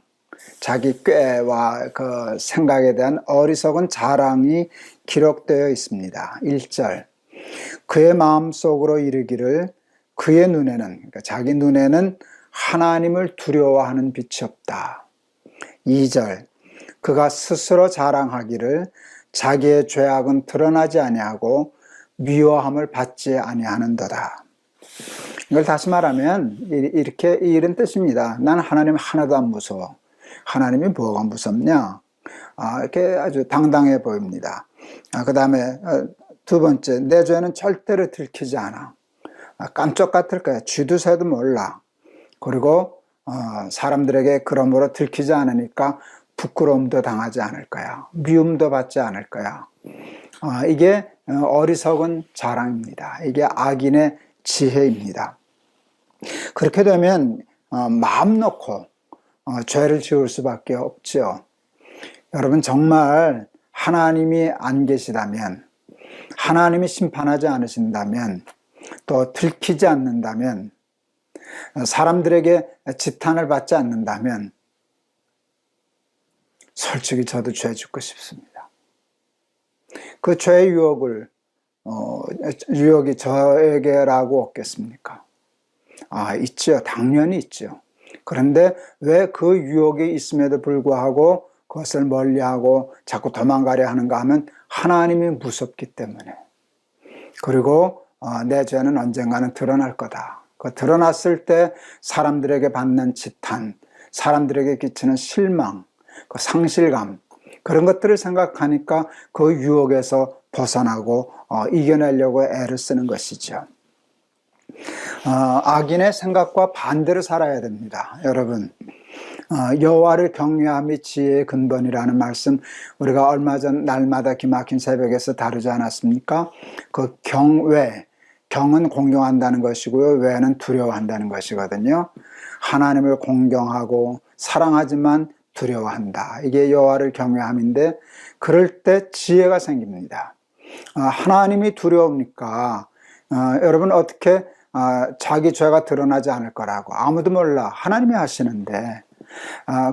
자기 꾀와 그 생각에 대한 어리석은 자랑이 기록되어 있습니다. 1절, 그의 마음속으로 이르기를 그의 눈에는, 그러니까 자기 눈에는 하나님을 두려워하는 빛이 없다. 2절, 그가 스스로 자랑하기를 자기의 죄악은 드러나지 아니하고 미워함을 받지 아니하는도다. 이걸 다시 말하면 이렇게 이런 뜻입니다. 나는 하나님 하나도 안 무서워. 하나님이 뭐가 무섭냐? 이렇게 아주 당당해 보입니다. 그 다음에 두 번째, 내 죄는 절대로 들키지 않아. 깜짝 같을 거야. 쥐도 새도 몰라. 그리고 사람들에게 그러므로 들키지 않으니까 부끄러움도 당하지 않을 거야. 미움도 받지 않을 거야. 이게 어리석은 자랑입니다. 이게 악인의 지혜입니다. 그렇게 되면 마음 놓고 죄를 지을 수밖에 없죠. 여러분, 정말 하나님이 안 계시다면, 하나님이 심판하지 않으신다면, 또 들키지 않는다면, 사람들에게 지탄을 받지 않는다면 솔직히 저도 죄 짓고 싶습니다. 그 죄의 유혹이 저에게라고 없겠습니까? 있죠. 당연히 있죠. 그런데 왜 그 유혹이 있음에도 불구하고 그것을 멀리하고 자꾸 도망가려 하는가 하면 하나님이 무섭기 때문에. 그리고 내 죄는 언젠가는 드러날 거다. 그 드러났을 때 사람들에게 받는 지탄, 사람들에게 끼치는 실망, 그 상실감, 그런 것들을 생각하니까 그 유혹에서 벗어나고 이겨내려고 애를 쓰는 것이죠. 악인의 생각과 반대로 살아야 됩니다. 여러분, 여호와를 경외함이 지혜의 근본이라는 말씀 우리가 얼마 전 날마다 기막힌 새벽에서 다루지 않았습니까? 그 경은 공경한다는 것이고요, 외는 두려워한다는 것이거든요. 하나님을 공경하고 사랑하지만 두려워한다. 이게 여호와를 경외함인데, 그럴 때 지혜가 생깁니다. 하나님이 두려우니까 여러분 어떻게 자기 죄가 드러나지 않을 거라고, 아무도 몰라, 하나님이 하시는데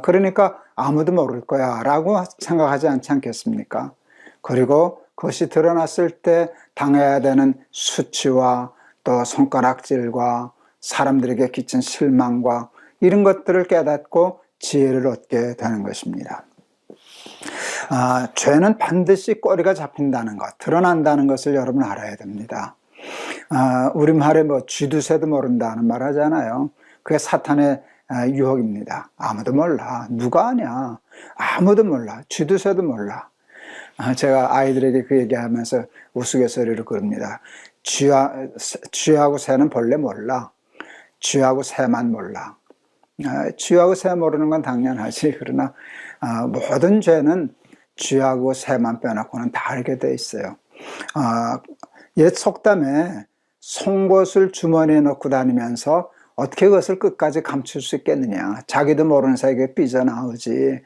그러니까 아무도 모를 거야 라고 생각하지 않지 않겠습니까? 그리고 그것이 드러났을 때 당해야 되는 수치와 또 손가락질과 사람들에게 끼친 실망과 이런 것들을 깨닫고 지혜를 얻게 되는 것입니다. 죄는 반드시 꼬리가 잡힌다는 것, 드러난다는 것을 여러분 알아야 됩니다. 우리말에 쥐도 새도 모른다는 말 하잖아요. 그게 사탄의 유혹입니다. 아무도 몰라. 누가 아냐? 아무도 몰라. 쥐도 새도 몰라. 제가 아이들에게 그 얘기하면서 우스갯소리로 그럽니다. 쥐하고 새는 본래 몰라. 쥐하고 새만 몰라. 쥐하고 새 모르는 건 당연하지. 그러나 모든 죄는 쥐하고 새만 빼놓고는 다 알게 돼 있어요. 옛 속담에 송곳을 주머니에 넣고 다니면서 어떻게 그것을 끝까지 감출 수 있겠느냐. 자기도 모르는 사이에 삐져나오지.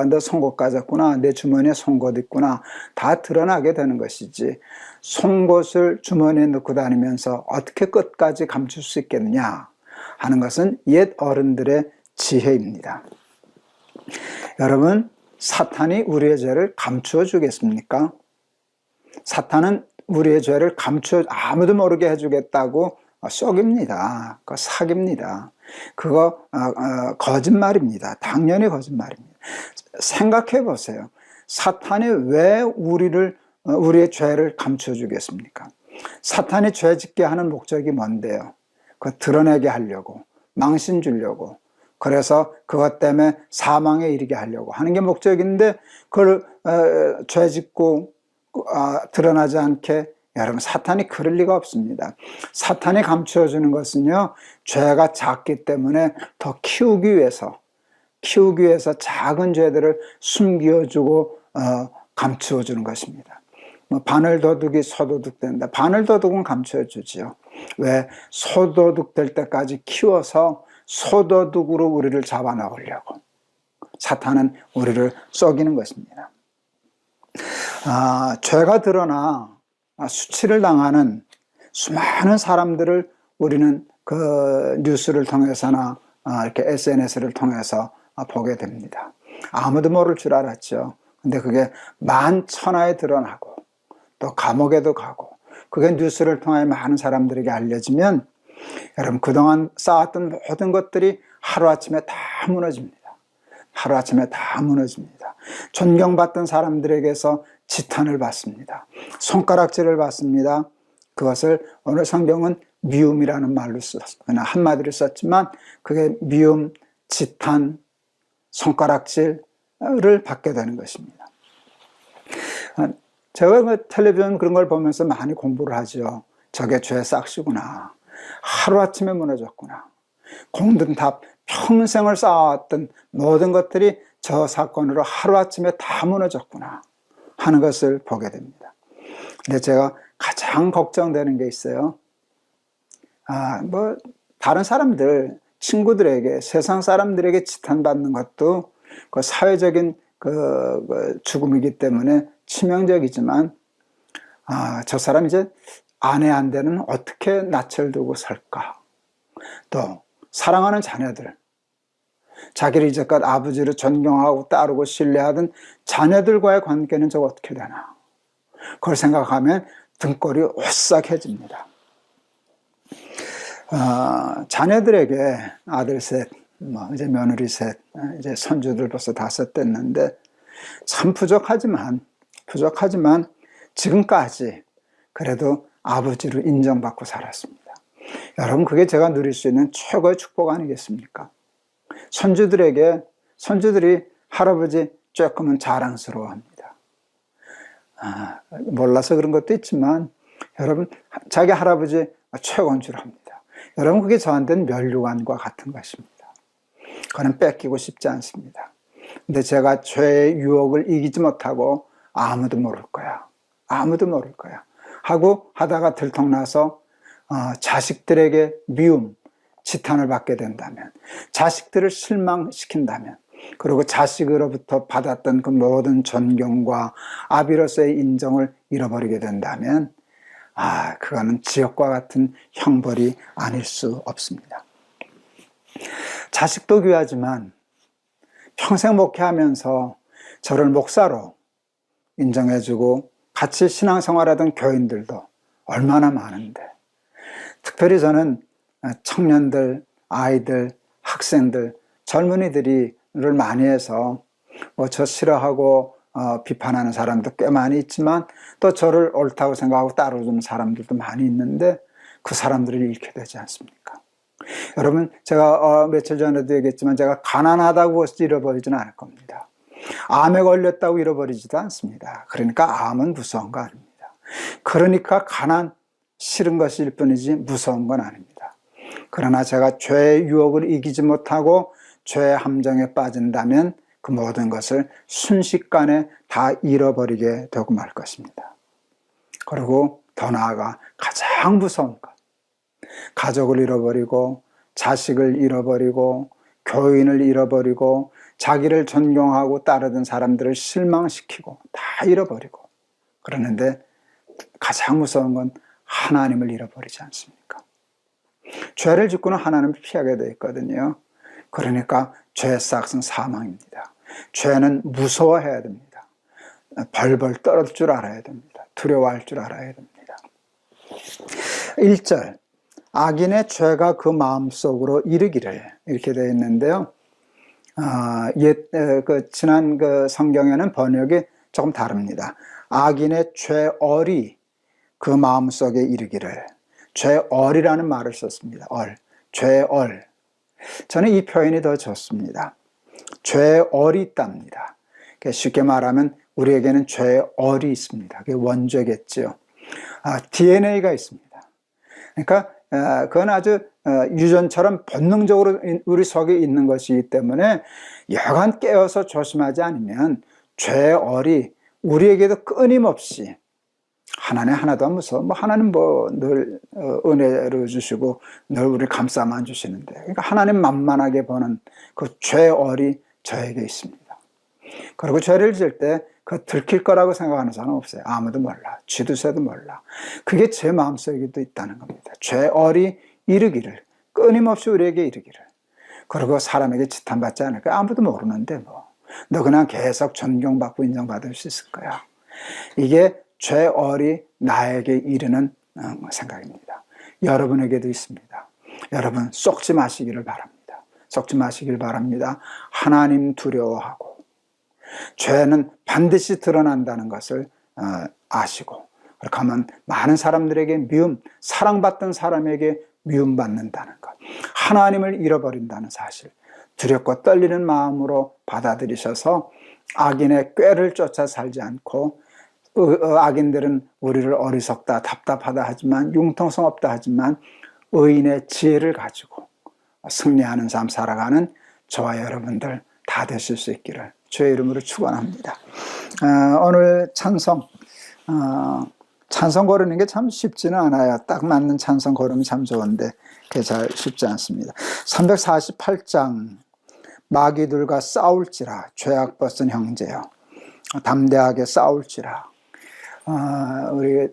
너 송곳 가졌구나. 내 주머니에 송곳 있구나. 다 드러나게 되는 것이지. 송곳을 주머니에 넣고 다니면서 어떻게 끝까지 감출 수 있겠느냐 하는 것은 옛 어른들의 지혜입니다. 여러분, 사탄이 우리의 죄를 감추어 주겠습니까? 사탄은 우리의 죄를 아무도 모르게 해주겠다고 속입니다. 그 사기입니다. 그거 거짓말입니다. 당연히 거짓말입니다. 생각해 보세요. 사탄이 왜 우리의 죄를 감춰주겠습니까? 사탄이 죄 짓게 하는 목적이 뭔데요? 그거 드러내게 하려고, 망신 주려고, 그래서 그것 때문에 사망에 이르게 하려고 하는 게 목적인데, 그걸 죄 짓고 드러나지 않게, 여러분, 사탄이 그럴 리가 없습니다. 사탄이 감추어주는 것은요, 죄가 작기 때문에 더 키우기 위해서 작은 죄들을 숨겨주고 감추어주는 것입니다. 바늘 도둑이 소도둑 된다. 바늘 도둑은 감춰주지요. 왜? 소도둑 될 때까지 키워서 소도둑으로 우리를 잡아넣으려고. 사탄은 우리를 속이는 것입니다. 죄가 드러나 수치를 당하는 수많은 사람들을 우리는 그 뉴스를 통해서나 이렇게 SNS를 통해서 보게 됩니다. 아무도 모를 줄 알았죠. 근데 그게 만천하에 드러나고 또 감옥에도 가고, 그게 뉴스를 통해 많은 사람들에게 알려지면, 여러분, 그동안 쌓았던 모든 것들이 하루아침에 다 무너집니다. 하루아침에 다 무너집니다. 존경받던 사람들에게서 지탄을 받습니다. 손가락질을 받습니다. 그것을 오늘 성경은 미움이라는 말로 그냥 한마디로 썼지만, 그게 미움, 지탄, 손가락질을 받게 되는 것입니다. 제가 그 텔레비전 그런 걸 보면서 많이 공부를 하죠. 저게 죄 싹시구나. 하루아침에 무너졌구나. 공든탑 평생을 쌓아왔던 모든 것들이 저 사건으로 하루아침에 다 무너졌구나 하는 것을 보게 됩니다. 근데 제가 가장 걱정되는 게 있어요. 다른 사람들, 친구들에게, 세상 사람들에게 지탄받는 것도 그 사회적인 그 죽음이기 때문에 치명적이지만, 저 사람 이제 아내 한 대는 어떻게 낯을 두고 살까? 또 사랑하는 자녀들, 자기를 이제껏 아버지로 존경하고 따르고 신뢰하던 자녀들과의 관계는 저거 어떻게 되나? 그걸 생각하면 등골이 오싹해집니다. 자녀들에게 아들 셋, 이제 며느리 셋, 이제 손주들 벌써 5 됐는데, 참 부족하지만 지금까지 그래도 아버지로 인정받고 살았습니다. 여러분, 그게 제가 누릴 수 있는 최고의 축복 아니겠습니까? 손주들이 할아버지 조금은 자랑스러워합니다. 몰라서 그런 것도 있지만, 여러분, 자기 할아버지 최고인 줄 압니다. 여러분, 그게 저한테는 면류관과 같은 것입니다. 그건 뺏기고 싶지 않습니다. 근데 제가 죄의 유혹을 이기지 못하고 아무도 모를 거야 하고 하다가 들통나서 자식들에게 미움, 지탄을 받게 된다면, 자식들을 실망시킨다면, 그리고 자식으로부터 받았던 그 모든 존경과 아비로서의 인정을 잃어버리게 된다면, 그거는 지옥과 같은 형벌이 아닐 수 없습니다. 자식도 귀하지만 평생 목회하면서 저를 목사로 인정해주고 같이 신앙생활하던 교인들도 얼마나 많은데, 특별히 저는 청년들, 아이들, 학생들, 젊은이들을 많이 해서 저 싫어하고 비판하는 사람도 꽤 많이 있지만, 또 저를 옳다고 생각하고 따라주는 사람들도 많이 있는데, 그 사람들을 잃게 되지 않습니까? 여러분, 제가 며칠 전에도 얘기했지만, 제가 가난하다고 해서 잃어버리지는 않을 겁니다. 암에 걸렸다고 잃어버리지도 않습니다. 그러니까 암은 무서운 거 아닙니다. 그러니까 가난, 싫은 것일 뿐이지 무서운 건 아닙니다. 그러나 제가 죄의 유혹을 이기지 못하고 죄의 함정에 빠진다면 그 모든 것을 순식간에 다 잃어버리게 되고 말 것입니다. 그리고 더 나아가 가장 무서운 것, 가족을 잃어버리고 자식을 잃어버리고 교인을 잃어버리고 자기를 존경하고 따르던 사람들을 실망시키고 다 잃어버리고, 그러는데 가장 무서운 건 하나님을 잃어버리지 않습니까? 죄를 짓고는 하나님을 피하게 되어 있거든요. 그러니까 죄의 싹은 사망입니다. 죄는 무서워해야 됩니다. 벌벌 떨을 줄 알아야 됩니다. 두려워할 줄 알아야 됩니다. 1절, 악인의 죄가 그 마음속으로 이르기를 이렇게 되어 있는데요. 지난 그 성경에는 번역이 조금 다릅니다. 악인의 죄얼이 그 마음속에 이르기를. 죄얼이라는 말을 썼습니다. 죄얼. 저는 이 표현이 더 좋습니다. 죄얼이 있답니다. 쉽게 말하면 우리에게는 죄얼이 있습니다. 그게 원죄겠죠. DNA가 있습니다. 그러니까 그건 아주 유전처럼 본능적으로 우리 속에 있는 것이기 때문에 여간 깨어서 조심하지 않으면 죄얼이 우리에게도 끊임없이 하나님 하나도 안 무서워. 하나님 늘 은혜를 주시고 늘 우리를 감싸만 주시는데, 그러니까 하나님 만만하게 보는 그 죄얼이 저에게 있습니다. 그리고 죄를 지을 때 그 들킬 거라고 생각하는 사람은 없어요. 아무도 몰라. 쥐도새도 몰라. 그게 제 마음속에도 있다는 겁니다. 죄얼이 이르기를, 끊임없이 우리에게 이르기를. 그리고 사람에게 지탄받지 않을까? 아무도 모르는데 너 그냥 계속 존경받고 인정받을 수 있을 거야. 이게 죄얼이 나에게 이르는 생각입니다. 여러분에게도 있습니다. 여러분 속지 마시기를 바랍니다. 속지 마시길 바랍니다. 하나님 두려워하고 죄는 반드시 드러난다는 것을 아시고, 그렇게 하면 많은 사람들에게 사랑받던 사람에게 미움받는다는 것, 하나님을 잃어버린다는 사실, 두렵고 떨리는 마음으로 받아들이셔서 악인의 꾀를 쫓아 살지 않고, 악인들은 우리를 어리석다, 답답하다 하지만, 융통성 없다 하지만 의인의 지혜를 가지고 승리하는 삶 살아가는 저와 여러분들 다 되실 수 있기를 주의 이름으로 축원합니다. 오늘 찬송 고르는 게 참 쉽지는 않아요. 딱 맞는 찬송 고르면 참 좋은데 그게 잘 쉽지 않습니다. 348장 마귀들과 싸울지라 죄악 벗은 형제여 담대하게 싸울지라. 우리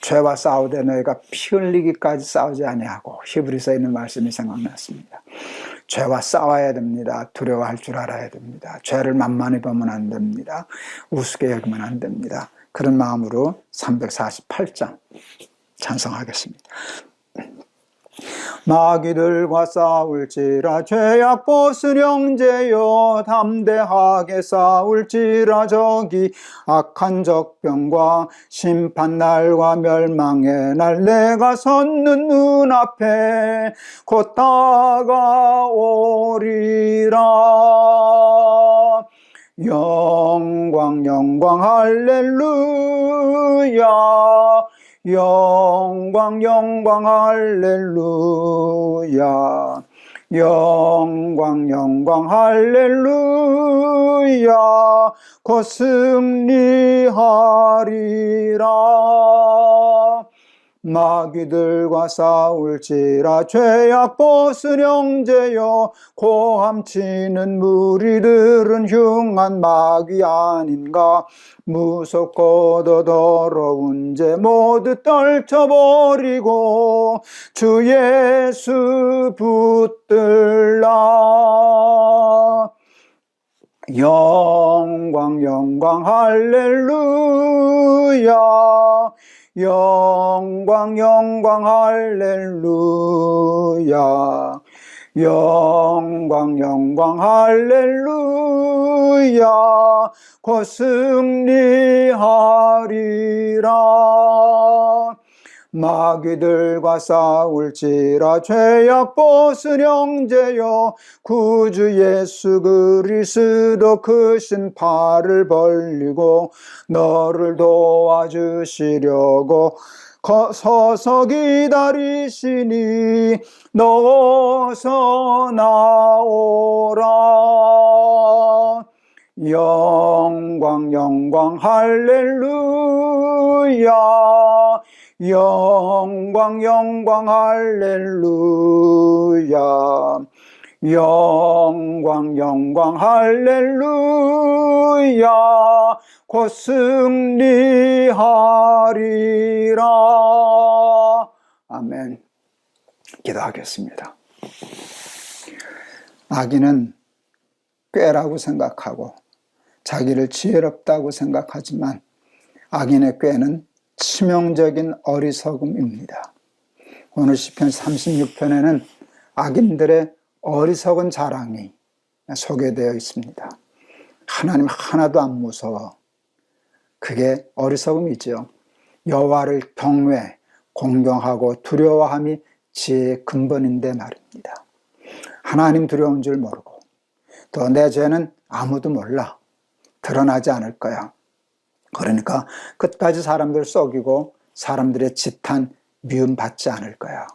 죄와 싸우되 너희가 피 흘리기까지 싸우지 아니하고, 히브리서에 있는 말씀이 생각났습니다. 죄와 싸워야 됩니다. 두려워할 줄 알아야 됩니다. 죄를 만만히 보면 안 됩니다. 우습게 여기면 안 됩니다. 그런 마음으로 348장 찬송하겠습니다. 마귀들과 싸울지라 죄악 벗은 형제여 담대하게 싸울지라. 저기 악한 적병과 심판날과 멸망의 날 내가 섰는 눈앞에 곧 다가오리라. 영광 영광 할렐루야. 영광 영광 할렐루야. 영광 영광 할렐루야. 곧 승리하리라. 마귀들과 싸울지라 죄악 벗은 형제여 고함치는 무리들은 흉한 마귀 아닌가. 무섭고도 더러운 죄 모두 떨쳐버리고 주 예수 붙들라. 영광 영광 할렐루야. 영광 영광 할렐루야. 영광 영광 할렐루야. 곧 승리하리라. 마귀들과 싸울지라 죄악 벗은 형제여 구주 예수 그리스도 크신 팔을 벌리고 너를 도와주시려고 서서 기다리시니 너서 나오라. 영광 영광 할렐루야. 영광 영광 할렐루야. 영광 영광 할렐루야. 곧 승리하리라. 아멘. 기도하겠습니다. 악인은 꾀라고 생각하고 자기를 지혜롭다고 생각하지만 악인의 꾀는 치명적인 어리석음입니다. 오늘 시편 36편에는 악인들의 어리석은 자랑이 소개되어 있습니다. 하나님 하나도 안 무서워. 그게 어리석음이죠. 여호와를 경외, 공경하고 두려워함이 지혜의 근본인데 말입니다. 하나님 두려운 줄 모르고 또 내 죄는 아무도 몰라. 드러나지 않을 거야. 그러니까 끝까지 사람들 속이고 사람들의 지탄, 미움 받지 않을 거야.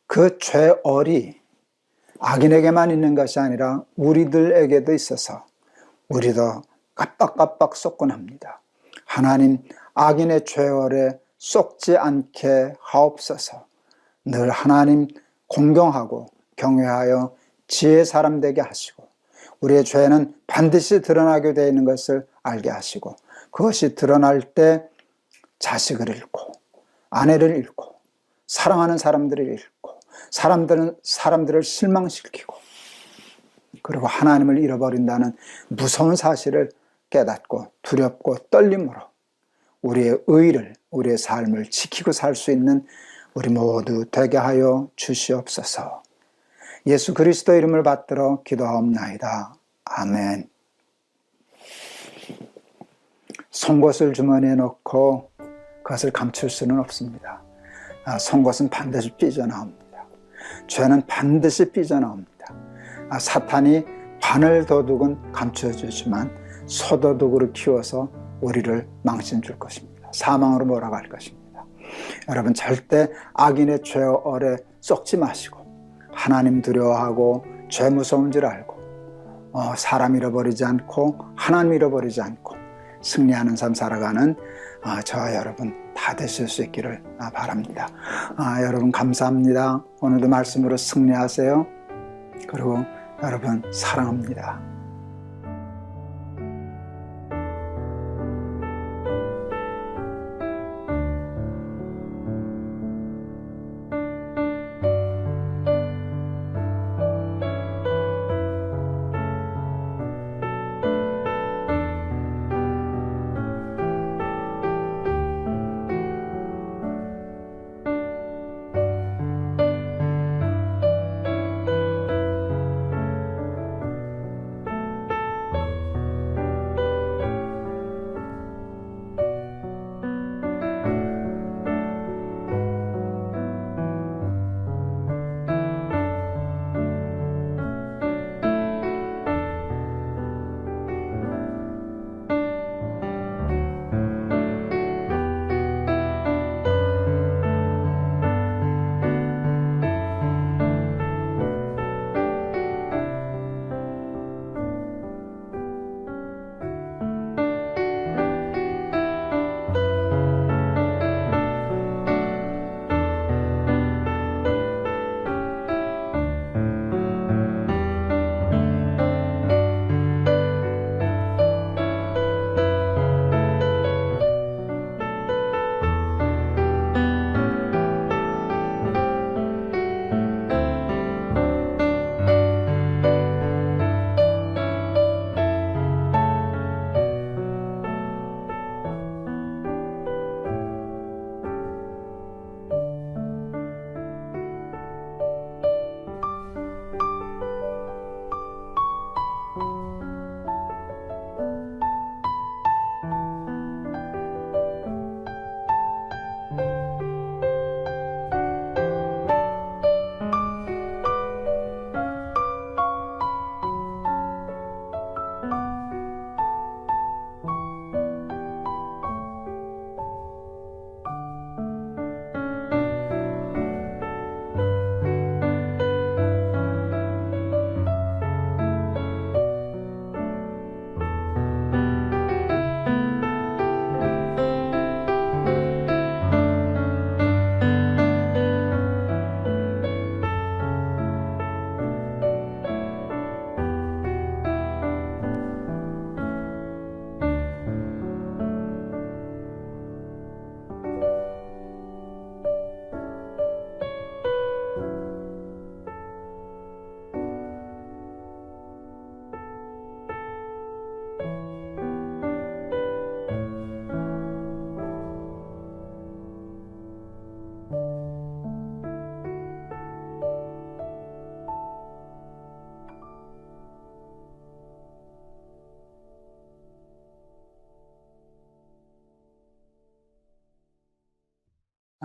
그 죄얼이 악인에게만 있는 것이 아니라 우리들에게도 있어서 우리도 깜빡깜빡 쏟곤 합니다. 하나님 악인의 죄얼에 쏟지 않게 하옵소서. 늘 하나님 공경하고 경외하여 지혜의 사람 되게 하시고 우리의 죄는 반드시 드러나게 되어 있는 것을 알게 하시고 그것이 드러날 때 자식을 잃고 아내를 잃고 사랑하는 사람들을 잃고 사람들을 실망시키고 그리고 하나님을 잃어버린다는 무서운 사실을 깨닫고 두렵고 떨림으로 우리의 의를, 우리의 삶을 지키고 살 수 있는 우리 모두 되게 하여 주시옵소서. 예수 그리스도 이름을 받들어 기도하옵나이다. 아멘. 송곳을 주머니에 넣고 그것을 감출 수는 없습니다. 송곳은 반드시 삐져나옵니다. 죄는 반드시 삐져나옵니다. 사탄이 바늘 도둑은 감춰주지만 소도둑으로 키워서 우리를 망신 줄 것입니다. 사망으로 몰아갈 것입니다. 여러분 절대 악인의 죄얼에 썩지 마시고 하나님 두려워하고 죄 무서운 줄 알고 사람 잃어버리지 않고 하나님 잃어버리지 않고 승리하는 삶 살아가는 저와 여러분 다 되실 수 있기를 바랍니다. 여러분 감사합니다. 오늘도 말씀으로 승리하세요. 그리고 여러분 사랑합니다.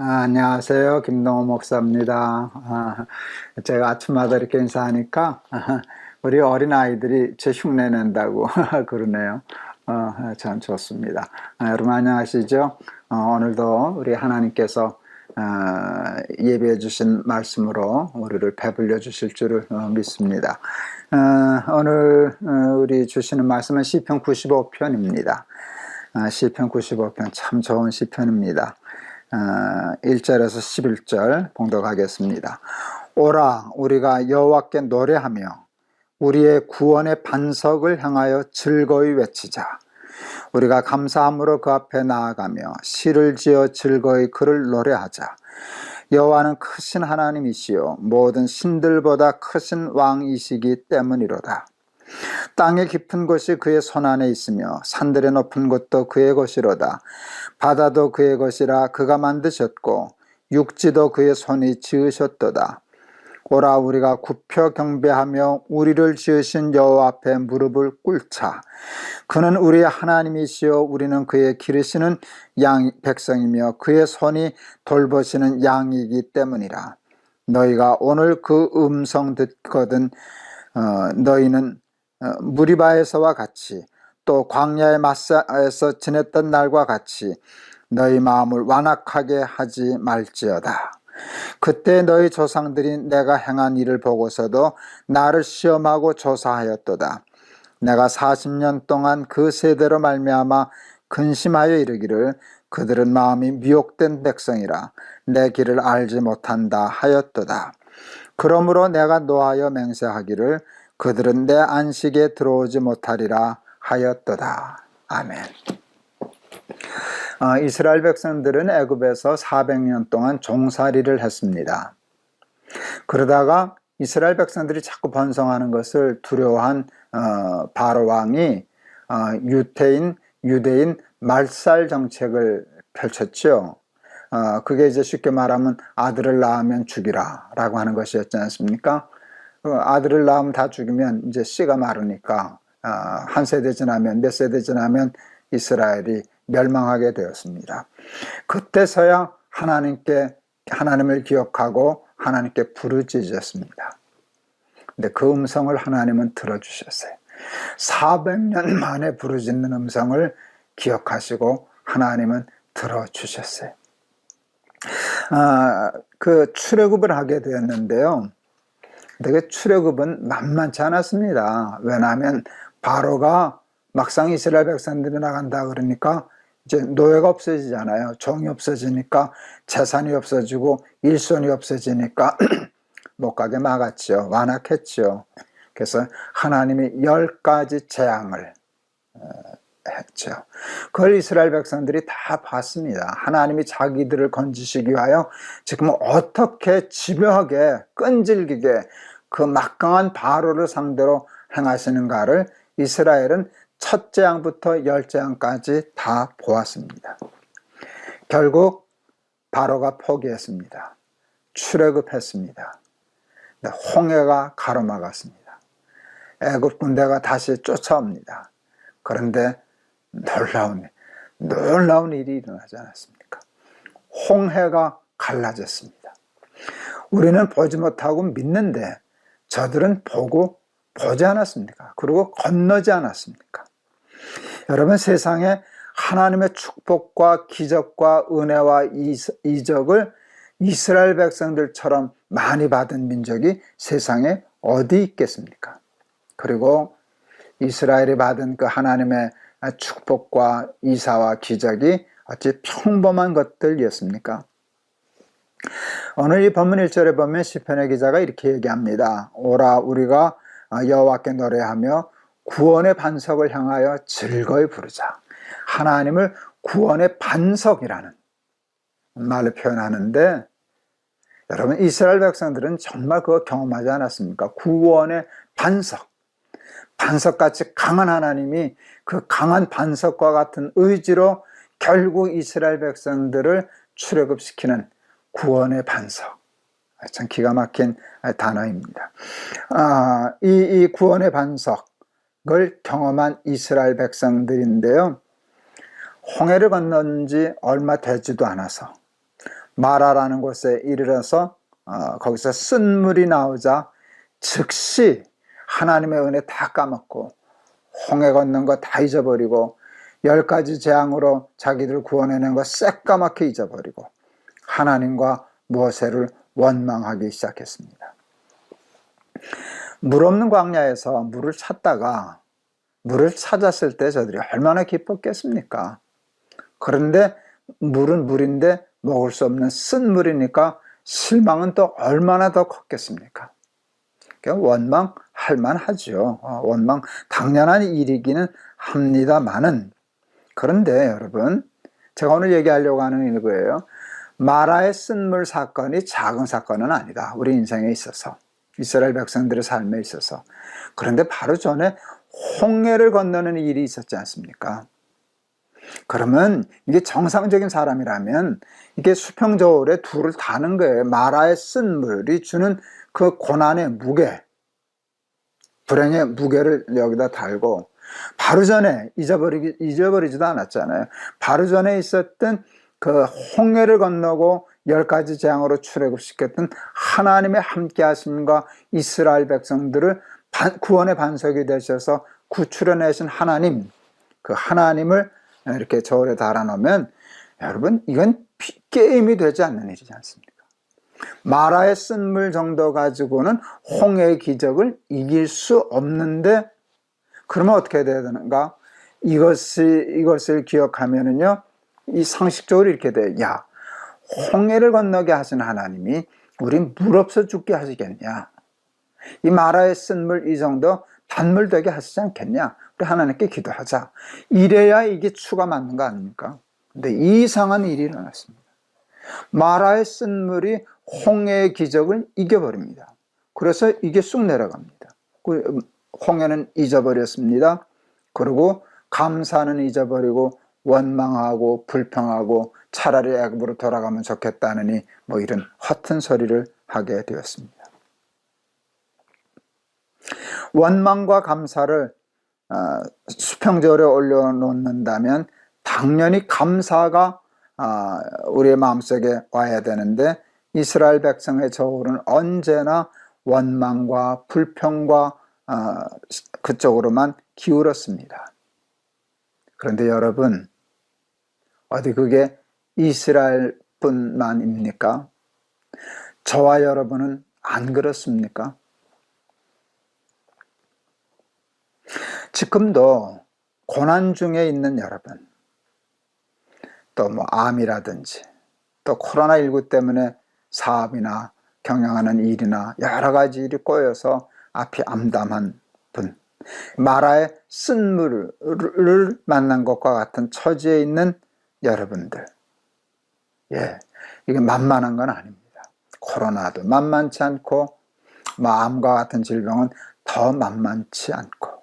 안녕하세요. 김동호 목사입니다. 제가 아침마다 이렇게 인사하니까 우리 어린아이들이 제 흉내 낸다고 그러네요. 참 좋습니다. 여러분 안녕하시죠? 오늘도 우리 하나님께서 예배해 주신 말씀으로 우리를 배불려 주실 줄을 믿습니다. 오늘 우리 주시는 말씀은 시편 95편입니다. 시편 95편 참 좋은 시편입니다. 1절에서 11절 봉독하겠습니다. 오라 우리가 여호와께 노래하며 우리의 구원의 반석을 향하여 즐거이 외치자. 우리가 감사함으로 그 앞에 나아가며 시를 지어 즐거이 그를 노래하자. 여호와는 크신 하나님이시요 모든 신들보다 크신 왕이시기 때문이로다. 땅의 깊은 곳이 그의 손안에 있으며 산들의 높은 곳도 그의 것이로다. 바다도 그의 것이라 그가 만드셨고 육지도 그의 손이 지으셨도다. 오라 우리가 굽혀 경배하며 우리를 지으신 여호와 앞에 무릎을 꿇자. 그는 우리의 하나님이시요 우리는 그의 기르시는 양 백성이며 그의 손이 돌보시는 양이기 때문이라. 너희가 오늘 그 음성 듣거든 너희는 무리바에서와 같이 또 광야의 마사에서 지냈던 날과 같이 너희 마음을 완악하게 하지 말지어다. 그때 너희 조상들이 내가 행한 일을 보고서도 나를 시험하고 조사하였도다. 내가 40년 동안 그 세대로 말미암아 근심하여 이르기를 그들은 마음이 미혹된 백성이라 내 길을 알지 못한다 하였도다. 그러므로 내가 노하여 맹세하기를 그들은 내 안식에 들어오지 못하리라 하였도다. 아멘. 이스라엘 백성들은 애굽에서 400년 동안 종살이를 했습니다. 그러다가 이스라엘 백성들이 자꾸 번성하는 것을 두려워한 바로 왕이 유대인 말살 정책을 펼쳤죠. 그게 이제 쉽게 말하면 아들을 낳으면 죽이라 라고 하는 것이었지 않습니까? 아들을 낳으면 다 죽이면 이제 씨가 마르니까 한 세대 지나면 몇 세대 지나면 이스라엘이 멸망하게 되었습니다. 그때서야 하나님을 기억하고 하나님께 부르짖었습니다. 근데 그 음성을 하나님은 들어주셨어요. 400년 만에 부르짖는 음성을 기억하시고 하나님은 들어주셨어요. 그 출애굽을 하게 되었는데요. 근데 출애굽은 만만치 않았습니다. 왜냐하면 바로가 막상 이스라엘 백성들이 나간다 그러니까 이제 노예가 없어지잖아요. 종이 없어지니까 재산이 없어지고 일손이 없어지니까 못 가게 막았죠. 완악했죠. 그래서 하나님이 10가지 재앙을 했죠. 그걸 이스라엘 백성들이 다 봤습니다. 하나님이 자기들을 건지시기 위하여 지금 어떻게 집요하게 끈질기게 그 막강한 바로를 상대로 행하시는가를 이스라엘은 첫 재앙부터 10재앙까지 다 보았습니다. 결국 바로가 포기했습니다. 출애굽했습니다. 홍해가 가로막았습니다. 애굽 군대가 다시 쫓아옵니다. 그런데 놀라운 일이 일어나지 않았습니까? 홍해가 갈라졌습니다. 우리는 보지 못하고 믿는데 저들은 보지 않았습니까? 그리고 건너지 않았습니까? 여러분, 세상에 하나님의 축복과 기적과 은혜와 이적을 이스라엘 백성들처럼 많이 받은 민족이 세상에 어디 있겠습니까? 그리고 이스라엘이 받은 그 하나님의 축복과 이사와 기적이 어찌 평범한 것들이었습니까? 오늘 이 본문 1절에 보면 시편의 기자가 이렇게 얘기합니다. 오라 우리가 여호와께 노래하며 구원의 반석을 향하여 즐거이 부르자. 하나님을 구원의 반석이라는 말로 표현하는데, 여러분 이스라엘 백성들은 정말 그거 경험하지 않았습니까? 구원의 반석, 반석같이 강한 하나님이 그 강한 반석과 같은 의지로 결국 이스라엘 백성들을 출애굽시키는 구원의 반석. 참 기가 막힌 단어입니다. 이 구원의 반석을 경험한 이스라엘 백성들인데요. 홍해를 건넌 지 얼마 되지도 않아서 마라라는 곳에 이르러서 거기서 쓴물이 나오자 즉시 하나님의 은혜 다 까먹고 홍해 건넌 거 다 잊어버리고 10가지 재앙으로 자기들 구원해낸 거 새까맣게 잊어버리고 하나님과 모세를 원망하기 시작했습니다. 물 없는 광야에서 물을 찾다가 물을 찾았을 때 저들이 얼마나 기뻤겠습니까? 그런데 물은 물인데 먹을 수 없는 쓴물이니까 실망은 또 얼마나 더 컸겠습니까? 원망할 만하죠. 원망 당연한 일이기는 합니다만은, 그런데 여러분, 제가 오늘 얘기하려고 하는 이거예요. 마라의 쓴물 사건이 작은 사건은 아니다, 우리 인생에 있어서, 이스라엘 백성들의 삶에 있어서. 그런데 바로 전에 홍해를 건너는 일이 있었지 않습니까? 그러면 이게 정상적인 사람이라면 이게 수평저울에 둘을 다는 거예요. 마라의 쓴물이 주는 그 고난의 무게, 불행의 무게를 여기다 달고, 바로 전에 잊어버리지도 않았잖아요. 바로 전에 있었던 그 홍해를 건너고 10가지 재앙으로 출애굽시켰던 하나님의 함께 하심과 이스라엘 백성들을 구원의 반석이 되셔서 구출해내신 하나님, 그 하나님을 이렇게 저울에 달아놓으면 여러분, 이건 게임이 되지 않는 일이지 않습니까? 마라의 쓴물 정도 가지고는 홍해의 기적을 이길 수 없는데, 그러면 어떻게 해야 되는가? 이것을 기억하면은요, 이 상식적으로 이렇게 돼요. 야, 홍해를 건너게 하신 하나님이 우리 물 없어 죽게 하시겠냐? 이 마라의 쓴물 이 정도 단물 되게 하시지 않겠냐? 우리 하나님께 기도하자. 이래야 이게 추가 맞는 거 아닙니까? 근데 이상한 일이 일어났습니다. 마라의 쓴물이 홍해의 기적을 이겨버립니다. 그래서 이게 쑥 내려갑니다. 홍해는 잊어버렸습니다. 그리고 감사는 잊어버리고 원망하고 불평하고 차라리 애굽으로 돌아가면 좋겠다느니 뭐 이런 허튼 소리를 하게 되었습니다. 원망과 감사를 수평저울에 올려놓는다면 당연히 감사가 우리의 마음속에 와야 되는데, 이스라엘 백성의 저울은 언제나 원망과 불평과 그쪽으로만 기울었습니다. 그런데 여러분, 어디 그게 이스라엘 뿐만입니까? 저와 여러분은 안 그렇습니까? 지금도 고난 중에 있는 여러분, 또 뭐 암이라든지 또 코로나19 때문에 사업이나 경영하는 일이나 여러 가지 일이 꼬여서 앞이 암담한 분, 마라의 쓴물을 만난 것과 같은 처지에 있는 여러분들, 이게 만만한 건 아닙니다. 코로나도 만만치 않고 암과 같은 질병은 더 만만치 않고.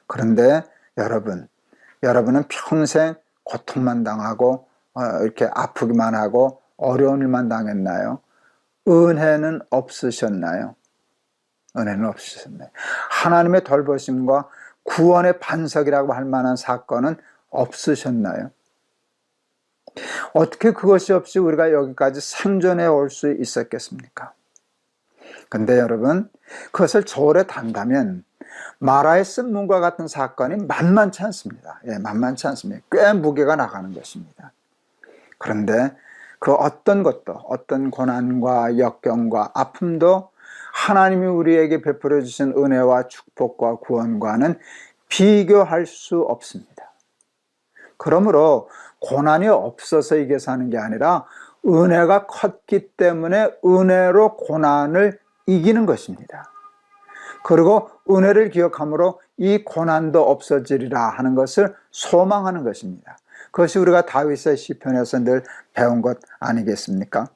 그런데 여러분은 평생 고통만 당하고 이렇게 아프기만 하고 어려운 일만 당했나요? 은혜는 없으셨나요? 은혜는 없으셨나요? 하나님의 돌보심과 구원의 반석이라고 할 만한 사건은 없으셨나요? 어떻게 그것이 없이 우리가 여기까지 생존해 올 수 있었겠습니까? 근데 여러분, 그것을 저울에 단다면 마라의 쓴물과 같은 사건이 만만치 않습니다. 만만치 않습니다. 꽤 무게가 나가는 것입니다. 그런데 그 어떤 것도, 어떤 고난과 역경과 아픔도 하나님이 우리에게 베풀어 주신 은혜와 축복과 구원과는 비교할 수 없습니다. 그러므로 고난이 없어서 이게 사는 게 아니라 은혜가 컸기 때문에 은혜로 고난을 이기는 것입니다. 그리고 은혜를 기억함으로 이 고난도 없어지리라 하는 것을 소망하는 것입니다. 그것이 우리가 다윗의 시편에서 늘 배운 것 아니겠습니까?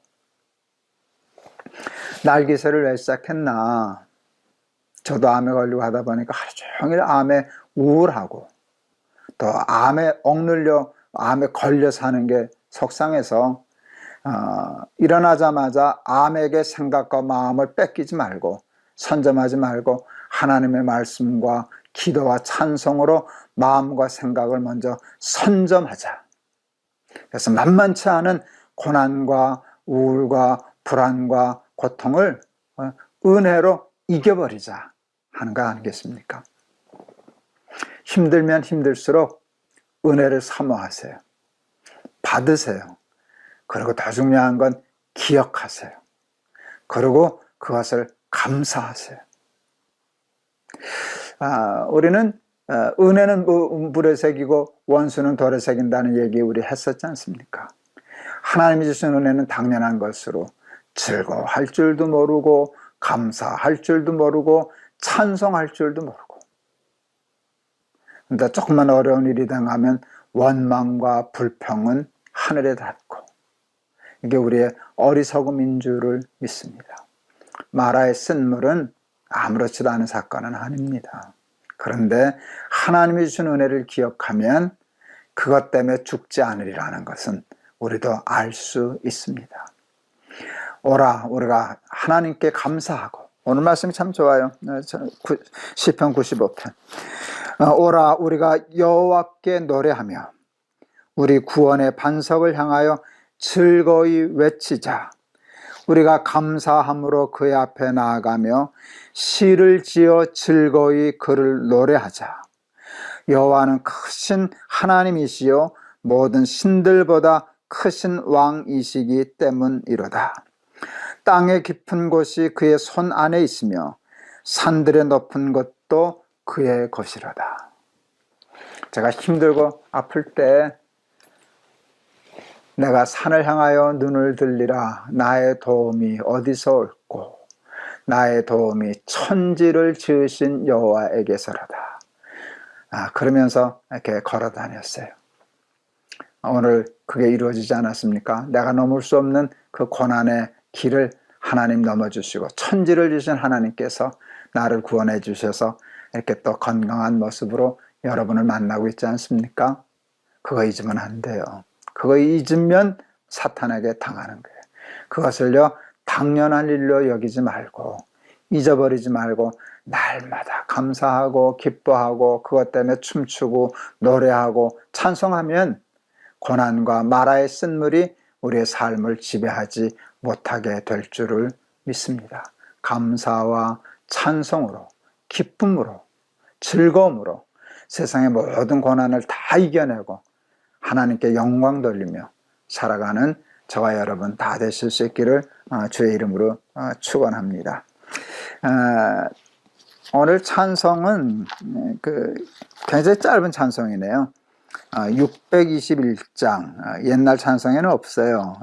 날기새를 왜 시작했나? 저도 암에 걸리고 하다 보니까 하루 종일 암에 우울하고 또 암에 억눌려 암에 걸려 사는 게 속상해서 일어나자마자 암에게 생각과 마음을 뺏기지 말고 선점하지 말고 하나님의 말씀과 기도와 찬송으로 마음과 생각을 먼저 선점하자. 그래서 만만치 않은 고난과 우울과 불안과 고통을 은혜로 이겨버리자 하는 거 아니겠습니까? 힘들면 힘들수록 은혜를 사모하세요. 받으세요. 그리고 더 중요한 건 기억하세요. 그리고 그것을 감사하세요. 우리는 은혜는 물에 새기고 원수는 돌에 새긴다는 얘기 우리 했었지 않습니까? 하나님이 주신 은혜는 당연한 것으로 즐거워할 줄도 모르고 감사할 줄도 모르고 찬송할 줄도 모르고, 근데 조금만 어려운 일이 당하면 원망과 불평은 하늘에 닿고, 이게 우리의 어리석음인 줄을 믿습니다. 마라의 쓴물은 아무렇지도 않은 사건은 아닙니다. 그런데 하나님이 주신 은혜를 기억하면 그것 때문에 죽지 않으리라는 것은 우리도 알 수 있습니다. 오라, 우리가 하나님께 감사하고, 오늘 말씀이 참 좋아요. 시편 95편. 오라, 우리가 여호와께 노래하며 우리 구원의 반석을 향하여 즐거이 외치자. 우리가 감사함으로 그의 앞에 나아가며 시를 지어 즐거이 그를 노래하자. 여호와는 크신 하나님이시요 모든 신들보다 크신 왕이시기 때문이로다. 땅의 깊은 곳이 그의 손 안에 있으며 산들의 높은 것도 그의 것이로다. 제가 힘들고 아플 때 내가 산을 향하여 눈을 들리라. 나의 도움이 어디서 올꼬? 나의 도움이 천지를 지으신 여호와에게서로다. 그러면서 이렇게 걸어 다녔어요. 오늘 그게 이루어지지 않았습니까? 내가 넘을 수 없는 그 고난의 길을 하나님 넘어주시고 천지를 주신 하나님께서 나를 구원해 주셔서 이렇게 또 건강한 모습으로 여러분을 만나고 있지 않습니까? 그거 잊으면 안 돼요. 그거 잊으면 사탄에게 당하는 거예요. 그것을요, 당연한 일로 여기지 말고 잊어버리지 말고 날마다 감사하고 기뻐하고 그것 때문에 춤추고 노래하고 찬송하면 고난과 마라의 쓴물이 우리의 삶을 지배하지 못하게 될 줄을 믿습니다. 감사와 찬송으로, 기쁨으로, 즐거움으로 세상의 모든 고난을 다 이겨내고 하나님께 영광 돌리며 살아가는 저와 여러분 다 되실 수 있기를 주의 이름으로 축원합니다. 오늘 찬송은 굉장히 짧은 찬송이네요. 621장, 옛날 찬송에는 없어요.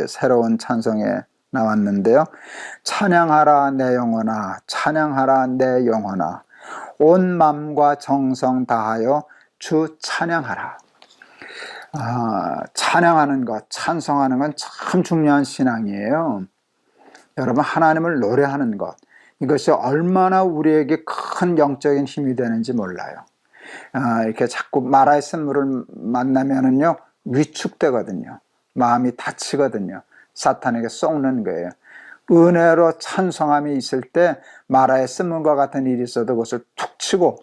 새로운 찬송에 나왔는데요. 찬양하라 내 영혼아, 찬양하라 내 영혼아, 온 마음과 정성 다하여 주 찬양하라. 찬양하는 것, 찬송하는 건 참 중요한 신앙이에요. 여러분, 하나님을 노래하는 것, 이것이 얼마나 우리에게 큰 영적인 힘이 되는지 몰라요. 이렇게 자꾸 마라의 쓴물을 만나면은요, 위축되거든요. 마음이 다치거든요. 사탄에게 속는 거예요. 은혜로 찬송함이 있을 때 마라의 쓴물과 같은 일이 있어도 그것을 툭 치고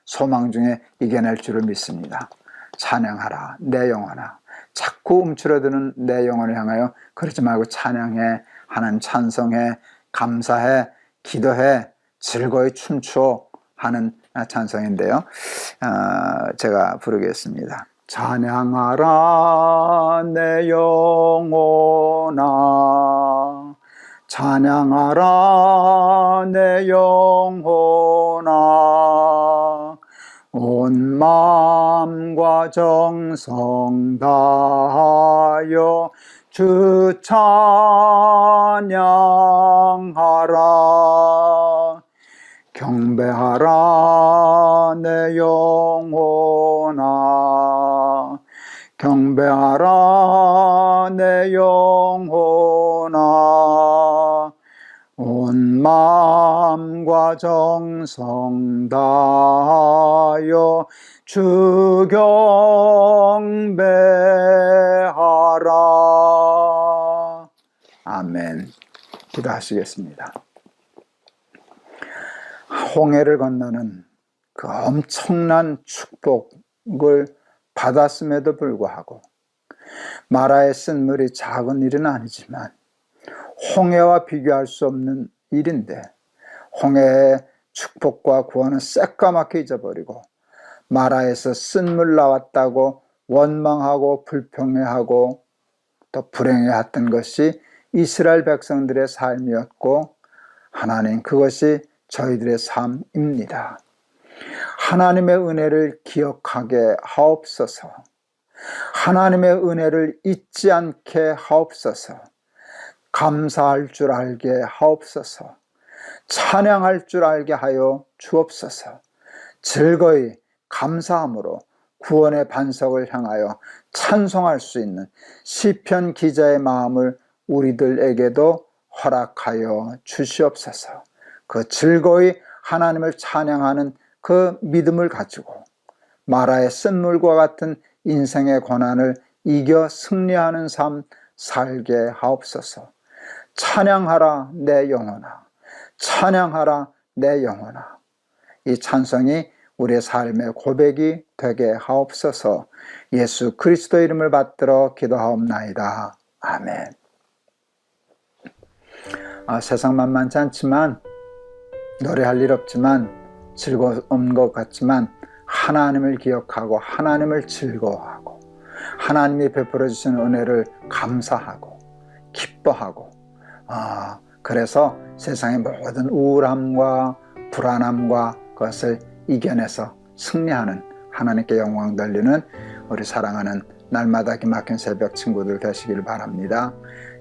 소망 중에 이겨낼 줄을 믿습니다. 찬양하라 내 영혼아. 자꾸 움츠러드는 내 영혼을 향하여 그러지 말고 찬양해, 하나님 찬송해, 감사해, 기도해, 즐거이 춤추어 하는 찬송인데요. 제가 부르겠습니다. 찬양하라 내 영혼아, 찬양하라 내 영혼아, 온 마음과 정성 다하여 주 찬양하라. 경배하라 내 영혼아, 경배하라 내 영혼아, 온 마음과 정성 다하여 주 경배하라. 아멘. 기도하시겠습니다. 홍해를 건너는 그 엄청난 축복을 받았음에도 불구하고 마라의 쓴물이 작은 일은 아니지만 홍해와 비교할 수 없는 일인데 홍해의 축복과 구원은 새까맣게 잊어버리고 마라에서 쓴물 나왔다고 원망하고 불평해하고 또 불행해했던 것이 이스라엘 백성들의 삶이었고 하나님 그것이 저희들의 삶입니다. 하나님의 은혜를 기억하게 하옵소서. 하나님의 은혜를 잊지 않게 하옵소서. 감사할 줄 알게 하옵소서. 찬양할 줄 알게 하여 주옵소서. 즐거이 감사함으로 구원의 반석을 향하여 찬송할 수 있는 시편 기자의 마음을 우리들에게도 허락하여 주시옵소서. 그 즐거이 하나님을 찬양하는 그 믿음을 가지고 마라의 쓴물과 같은 인생의 고난을 이겨 승리하는 삶 살게 하옵소서. 찬양하라 내 영혼아, 찬양하라 내 영혼아. 이 찬송이 우리의 삶의 고백이 되게 하옵소서. 예수 그리스도 이름을 받들어 기도하옵나이다. 아멘. 세상 만만치 않지만 노래할 일 없지만 즐거운 것 같지만 하나님을 기억하고 하나님을 즐거워하고 하나님이 베풀어 주신 은혜를 감사하고 기뻐하고 그래서 세상의 모든 우울함과 불안함과 그것을 이겨내서 승리하는 하나님께 영광 돌리는 우리 사랑하는 날마다 기막힌 새벽 친구들 되시길 바랍니다.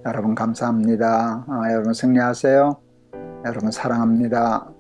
여러분 감사합니다. 여러분 승리하세요. 여러분 사랑합니다.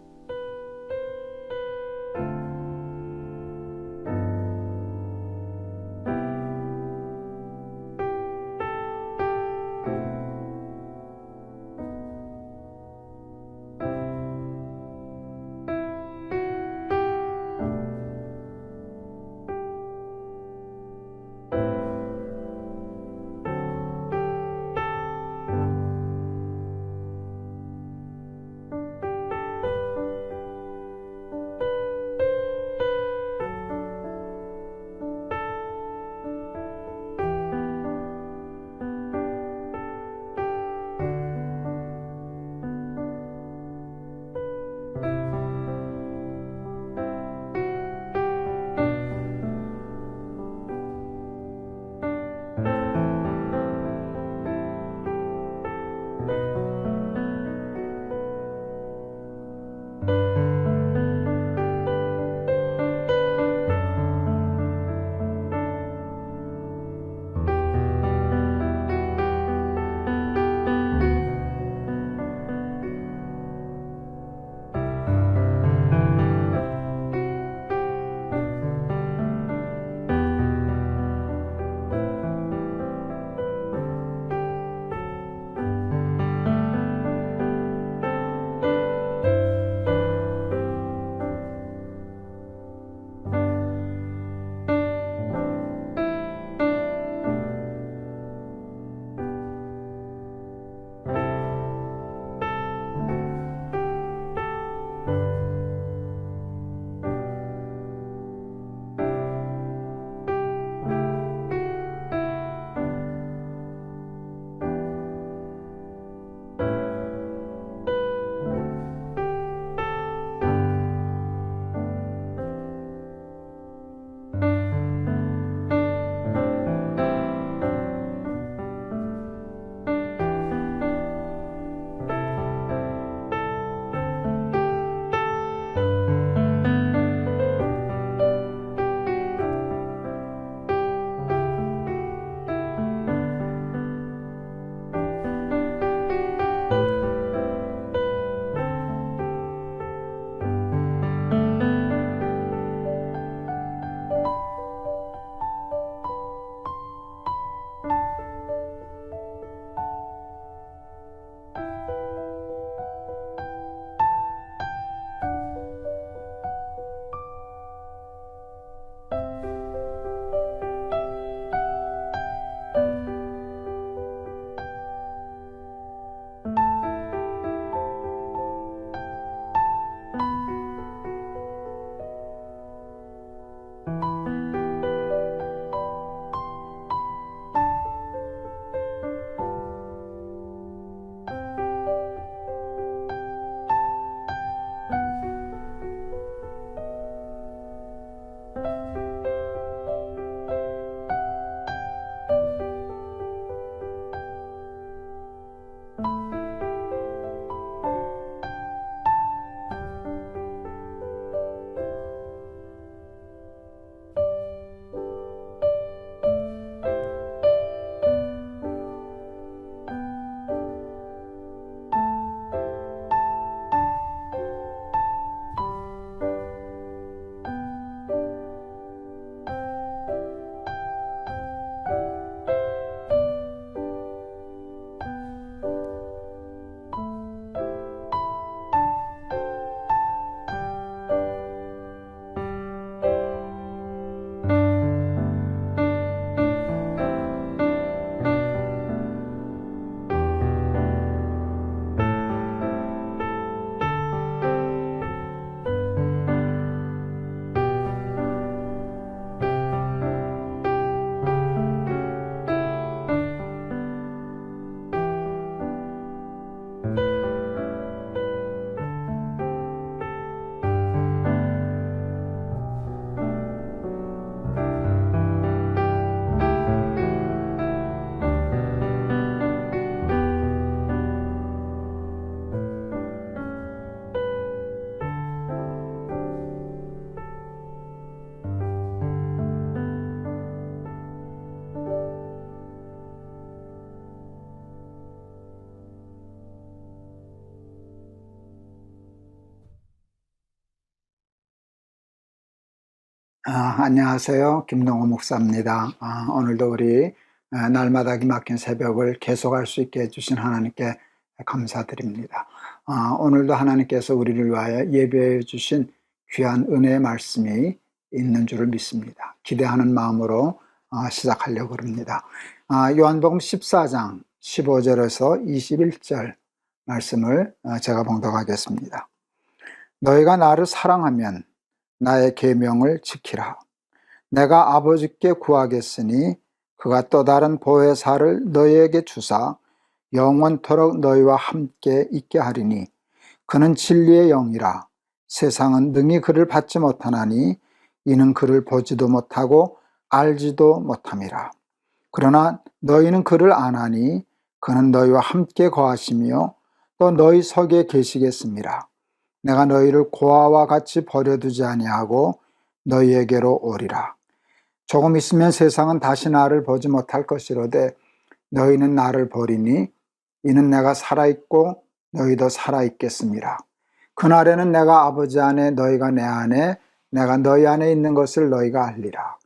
안녕하세요. 김동호 목사입니다. 오늘도 우리 날마다 기막힌 새벽을 계속할 수 있게 해주신 하나님께 감사드립니다. 오늘도 하나님께서 우리를 위하여 예배해 주신 귀한 은혜의 말씀이 있는 줄을 믿습니다. 기대하는 마음으로 시작하려고 합니다. 요한복음 14장 15절에서 21절 말씀을 제가 봉독하겠습니다. 너희가 나를 사랑하면 나의 계명을 지키라. 내가 아버지께 구하겠으니 그가 또 다른 보혜사를 너희에게 주사 영원토록 너희와 함께 있게 하리니 그는 진리의 영이라. 세상은 능히 그를 받지 못하나니 이는 그를 보지도 못하고 알지도 못함이라. 그러나 너희는 그를 아나니 그는 너희와 함께 거하시며 또 너희 속에 계시겠습니다. 내가 너희를 고아와 같이 버려두지 아니하고 너희에게로 오리라. 조금 있으면 세상은 다시 나를 보지 못할 것이로되 너희는 나를 보리니 이는 내가 살아있고 너희도 살아있겠습니다. 그날에는 내가 아버지 안에 너희가 내 안에 내가 너희 안에 있는 것을 너희가 알리라.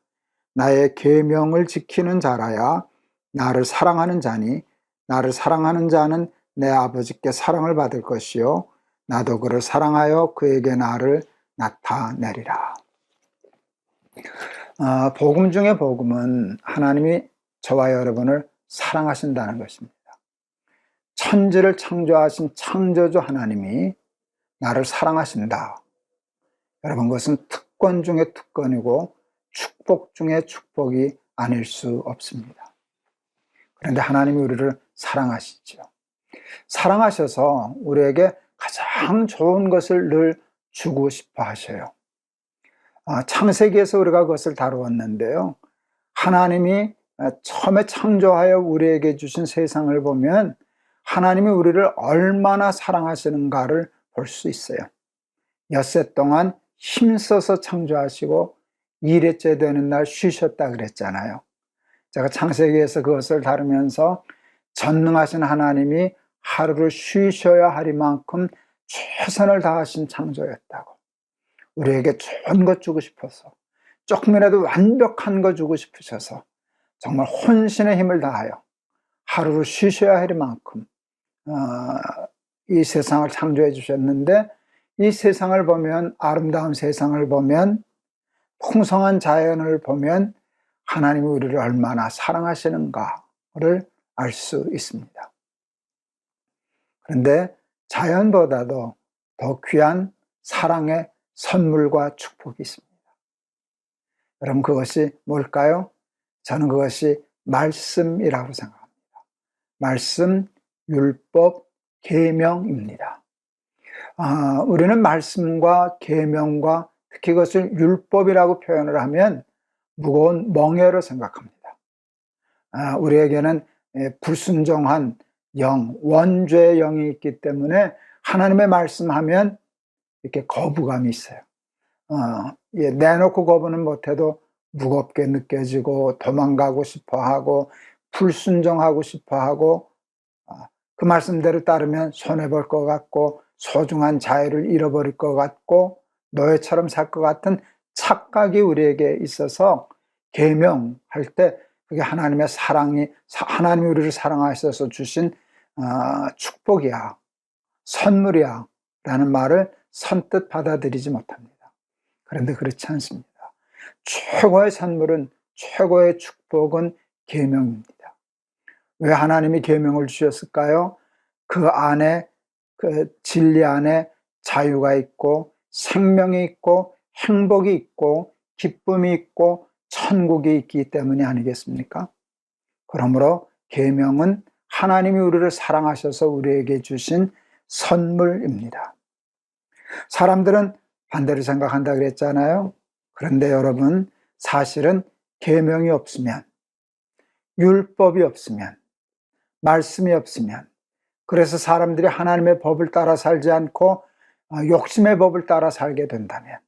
나의 계명을 지키는 자라야 나를 사랑하는 자니 나를 사랑하는 자는 내 아버지께 사랑을 받을 것이요 나도 그를 사랑하여 그에게 나를 나타내리라. 복음 중에 복음은 하나님이 저와 여러분을 사랑하신다는 것입니다. 천지를 창조하신 창조주 하나님이 나를 사랑하신다. 여러분, 그것은 특권 중에 특권이고 축복 중에 축복이 아닐 수 없습니다. 그런데 하나님이 우리를 사랑하시죠. 사랑하셔서 우리에게 가장 좋은 것을 늘 주고 싶어 하셔요. 창세기에서 우리가 그것을 다루었는데요. 하나님이 처음에 창조하여 우리에게 주신 세상을 보면 하나님이 우리를 얼마나 사랑하시는가를 볼 수 있어요. 엿새 동안 힘써서 창조하시고 2일째 되는 날 쉬셨다 그랬잖아요. 제가 창세기에서 그것을 다루면서 전능하신 하나님이 하루를 쉬셔야 하리만큼 최선을 다하신 창조였다고. 우리에게 좋은 것 주고 싶어서 조금이라도 완벽한 거 주고 싶으셔서 정말 혼신의 힘을 다하여 하루를 쉬셔야 하리만큼 이 세상을 창조해 주셨는데 이 세상을 보면 아름다운 세상을 보면 풍성한 자연을 보면 하나님이 우리를 얼마나 사랑하시는가를 알 수 있습니다. 그런데 자연보다도 더 귀한 사랑의 선물과 축복이 있습니다. 여러분, 그것이 뭘까요? 저는 그것이 말씀이라고 생각합니다. 말씀, 율법, 계명입니다. 우리는 말씀과 계명과 특히 그것을 율법이라고 표현을 하면 무거운 멍에로 생각합니다. 우리에게는 불순종한 영, 원죄의 영이 있기 때문에 하나님의 말씀하면 이렇게 거부감이 있어요. 내놓고 거부는 못해도 무겁게 느껴지고 도망가고 싶어하고 불순종하고 싶어하고 그 말씀대로 따르면 손해볼 것 같고 소중한 자유를 잃어버릴 것 같고 노예처럼 살 것 같은 착각이 우리에게 있어서 계명할 때 그게 하나님의 사랑이 하나님이 우리를 사랑하셔서 주신 축복이야, 선물이야 라는 말을 선뜻 받아들이지 못합니다. 그런데 그렇지 않습니다. 최고의 선물은, 최고의 축복은 계명입니다. 왜 하나님이 계명을 주셨을까요? 그 안에, 그 진리 안에 자유가 있고 생명이 있고 행복이 있고 기쁨이 있고 천국이 있기 때문이 아니겠습니까? 그러므로 계명은 하나님이 우리를 사랑하셔서 우리에게 주신 선물입니다. 사람들은 반대로 생각한다 그랬잖아요. 그런데 여러분, 사실은 계명이 없으면, 율법이 없으면, 말씀이 없으면, 그래서 사람들이 하나님의 법을 따라 살지 않고 욕심의 법을 따라 살게 된다면,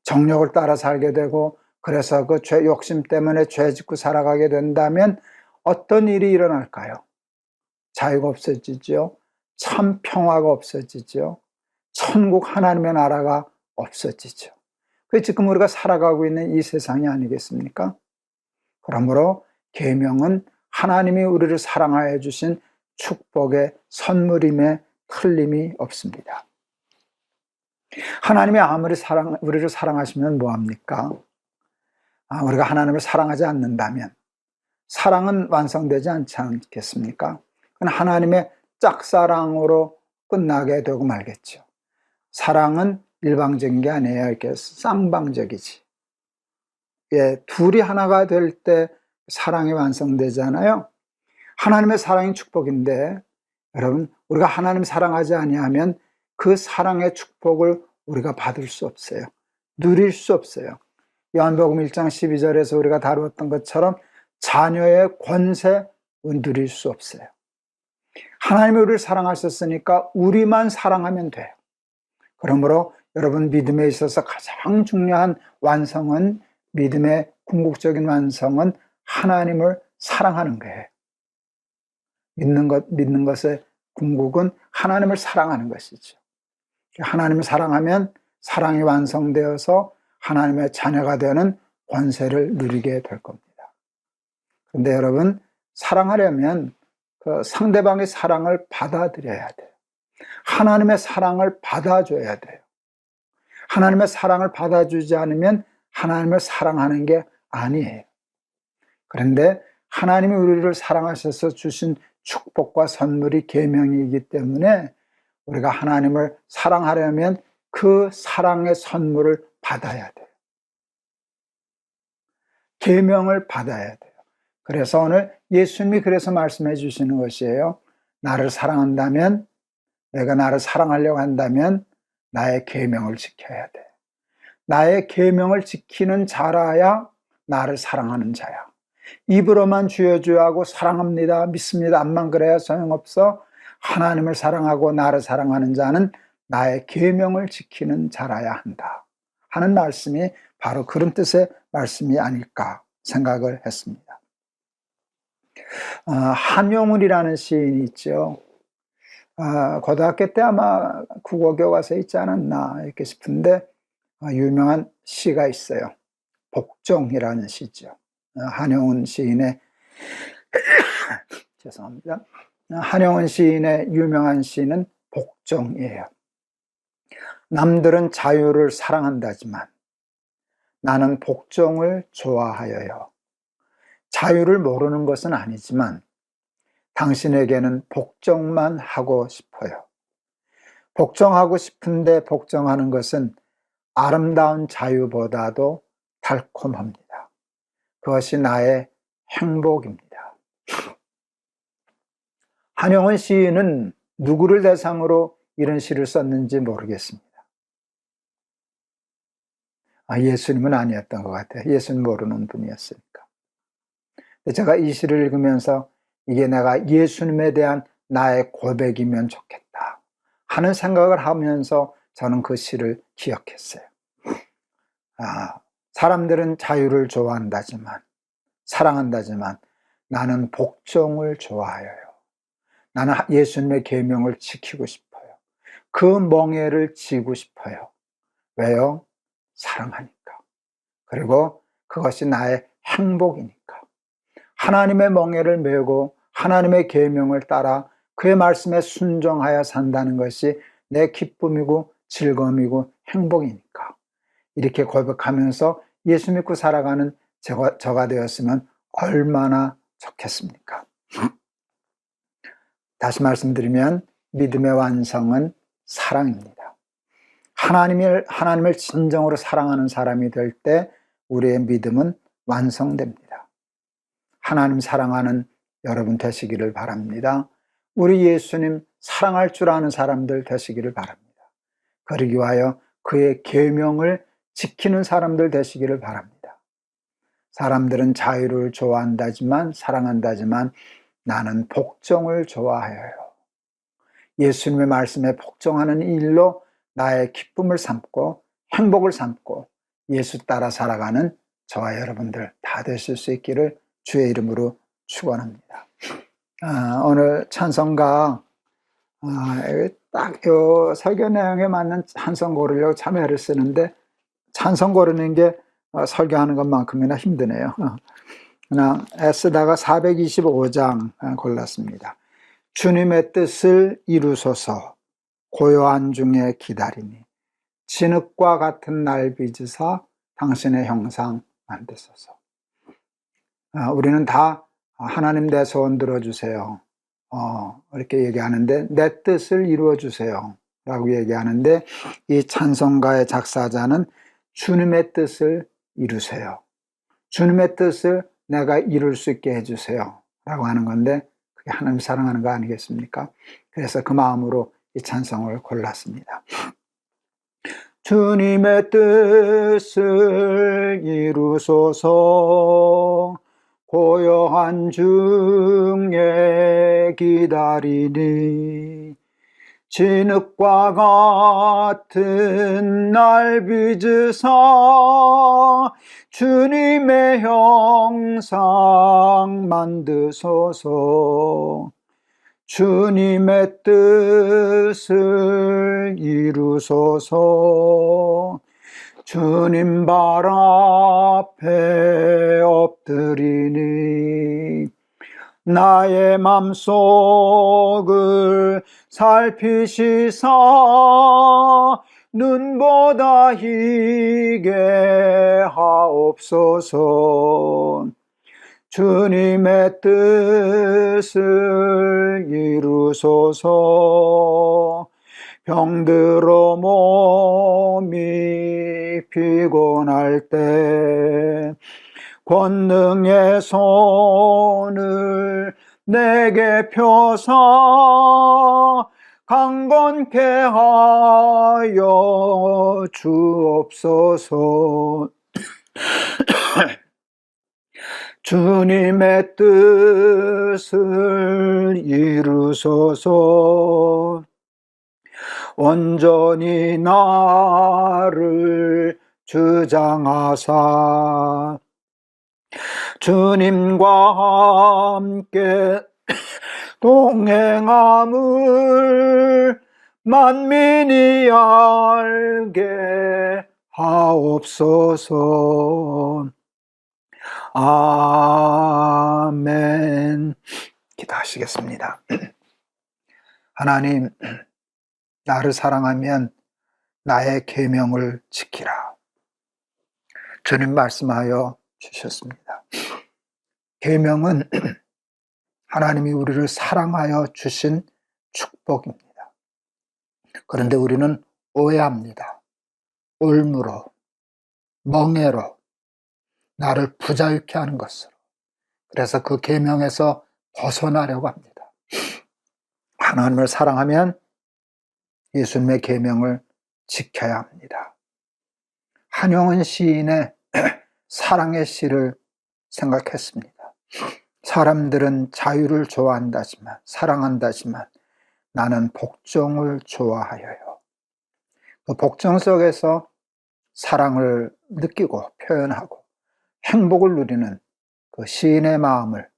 정욕을 따라 살게 되고 그래서 그 욕심 때문에 죄 짓고 살아가게 된다면 어떤 일이 일어날까요? 자유가 없어지죠. 참 평화가 없어지죠. 천국 하나님의 나라가 없어지죠. 그게 지금 우리가 살아가고 있는 이 세상이 아니겠습니까? 그러므로 계명은 하나님이 우리를 사랑하여 주신 축복의 선물임에 틀림이 없습니다. 하나님이 아무리 우리를 사랑하시면 뭐합니까? 우리가 하나님을 사랑하지 않는다면 사랑은 완성되지 않지 않겠습니까? 그건 하나님의 짝사랑으로 끝나게 되고 말겠죠. 사랑은 일방적인 게 아니에요. 이렇게 쌍방적이지. 예, 둘이 하나가 될 때 사랑이 완성되잖아요. 하나님의 사랑이 축복인데 여러분, 우리가 하나님 사랑하지 아니하면 그 사랑의 축복을 우리가 받을 수 없어요. 누릴 수 없어요. 요한복음 1장 12절에서 우리가 다루었던 것처럼 자녀의 권세 누릴 수 없어요. 하나님이 우리를 사랑하셨으니까 우리만 사랑하면 돼요. 그러므로 여러분, 믿음에 있어서 가장 중요한 완성은, 믿음의 궁극적인 완성은 하나님을 사랑하는 거예요. 믿는 것의 궁극은 하나님을 사랑하는 것이죠. 하나님을 사랑하면 사랑이 완성되어서 하나님의 자녀가 되는 권세를 누리게 될 겁니다. 그런데 여러분, 사랑하려면 그 상대방의 사랑을 받아들여야 돼요. 하나님의 사랑을 받아줘야 돼요. 하나님의 사랑을 받아주지 않으면 하나님을 사랑하는 게 아니에요. 그런데 하나님이 우리를 사랑하셔서 주신 축복과 선물이 계명이기 때문에 우리가 하나님을 사랑하려면 그 사랑의 선물을 받아야 돼요. 계명을 받아야 돼요. 그래서 오늘 예수님이 그래서 말씀해 주시는 것이에요. 나를 사랑한다면, 내가 나를 사랑하려고 한다면 나의 계명을 지켜야 돼. 나의 계명을 지키는 자라야 나를 사랑하는 자야. 입으로만 주여 주여 하고 사랑합니다, 믿습니다, 암만 그래야 소용없어. 하나님을 사랑하고 나를 사랑하는 자는 나의 계명을 지키는 자라야 한다 하는 말씀이 바로 그런 뜻의 말씀이 아닐까 생각을 했습니다. 한용운이라는 시인이 있죠. 고등학교 때 아마 국어교과서에 있지 않았나 이렇게 싶은데 유명한 시가 있어요. 복종이라는 시죠. 한용운 시인의 죄송합니다. 한용운 시인의 유명한 시는 복종이에요. 남들은 자유를 사랑한다지만 나는 복종을 좋아하여요. 자유를 모르는 것은 아니지만 당신에게는 복종만 하고 싶어요. 복종하고 싶은데 복종하는 것은 아름다운 자유보다도 달콤합니다. 그것이 나의 행복입니다. 한용운 시인은 누구를 대상으로 이런 시를 썼는지 모르겠습니다. 예수님은 아니었던 것 같아요. 예수님 모르는 분이었으니까. 제가 이 시를 읽으면서 이게 내가 예수님에 대한 나의 고백이면 좋겠다 하는 생각을 하면서 저는 그 시를 기억했어요. 사람들은 자유를 좋아한다지만, 사랑한다지만 나는 복종을 좋아해요. 나는 예수님의 계명을 지키고 싶어요. 그 멍에를 지고 싶어요. 왜요? 사랑하니까. 그리고 그것이 나의 행복이니까. 하나님의 멍에를 메고 하나님의 계명을 따라 그의 말씀에 순종하여 산다는 것이 내 기쁨이고 즐거움이고 행복이니까. 이렇게 고백하면서 예수 믿고 살아가는 저가 되었으면 얼마나 좋겠습니까? 다시 말씀드리면 믿음의 완성은 사랑입니다. 하나님을 진정으로 사랑하는 사람이 될 때 우리의 믿음은 완성됩니다. 하나님 사랑하는 여러분 되시기를 바랍니다. 우리 예수님 사랑할 줄 아는 사람들 되시기를 바랍니다. 그러기 위하여 그의 계명을 지키는 사람들 되시기를 바랍니다. 사람들은 자유를 좋아한다지만, 사랑한다지만 나는 복종을 좋아해요. 예수님의 말씀에 복종하는 일로 나의 기쁨을 삼고 행복을 삼고 예수 따라 살아가는 저와 여러분들 다 되실 수 있기를 주의 이름으로 축원합니다. 오늘 찬송가 딱 요 설교 내용에 맞는 찬송 고르려고 참 애를 쓰는데 찬송 고르는 게 설교하는 것만큼이나 힘드네요. 그냥 애쓰다가 425장 골랐습니다. 주님의 뜻을 이루소서 고요한 중에 기다리니 진흙과 같은 날 빚으사 당신의 형상 만드소서. 우리는 다 하나님 내 소원 들어주세요 이렇게 얘기하는데, 내 뜻을 이루어주세요 라고 얘기하는데, 이 찬송가의 작사자는 주님의 뜻을 이루세요, 주님의 뜻을 내가 이룰 수 있게 해주세요 라고 하는 건데, 그게 하나님 사랑하는 거 아니겠습니까? 그래서 그 마음으로 이 찬송을 골랐습니다. 주님의 뜻을 이루소서 고요한 중에 기다리니 진흙과 같은 날 빚으사 주님의 형상 만드소서. 주님의 뜻을 이루소서. 주님 발 앞에 엎드리니 나의 맘속을 살피시사 눈보다 희게 하옵소서. 주님의 뜻을 이루소서. 병들어 몸이 피곤할 때 권능의 손을 내게 펴사 강건케 하여 주옵소서. 주님의 뜻을 이루소서. 온전히 나를 주장하사 주님과 함께 동행함을 만민이 알게 하옵소서. 아멘. 기도하시겠습니다. 하나님, 나를 사랑하면 나의 계명을 지키라. 주님 말씀하여 주셨습니다. 계명은 하나님이 우리를 사랑하여 주신 축복입니다. 그런데 우리는 오해합니다. 올무로, 멍해로, 나를 부자유케 하는 것으로. 그래서 그 계명에서 벗어나려고 합니다. 하나님을 사랑하면 예수님의 계명을 지켜야 합니다. 한용운 시인의 사랑의 시를 생각했습니다. 사람들은 자유를 좋아한다지만, 사랑한다지만 나는 복종을 좋아하여요. 그 복종 속에서 사랑을 느끼고 표현하고 행복을 누리는 그 시인의 마음을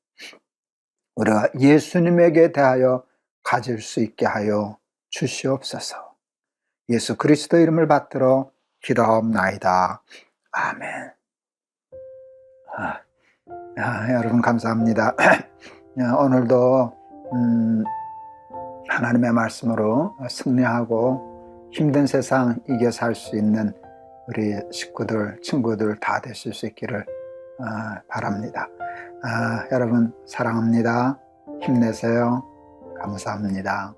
우리가 예수님에게 대하여 가질 수 있게 하여 주시옵소서. 예수 그리스도 이름을 받들어 기도하옵나이다. 아멘. 여러분 감사합니다. 오늘도 하나님의 말씀으로 승리하고 힘든 세상 이겨 살 수 있는 우리 식구들, 친구들 다 되실 수 있기를 바랍니다. 여러분 사랑합니다. 힘내세요. 감사합니다.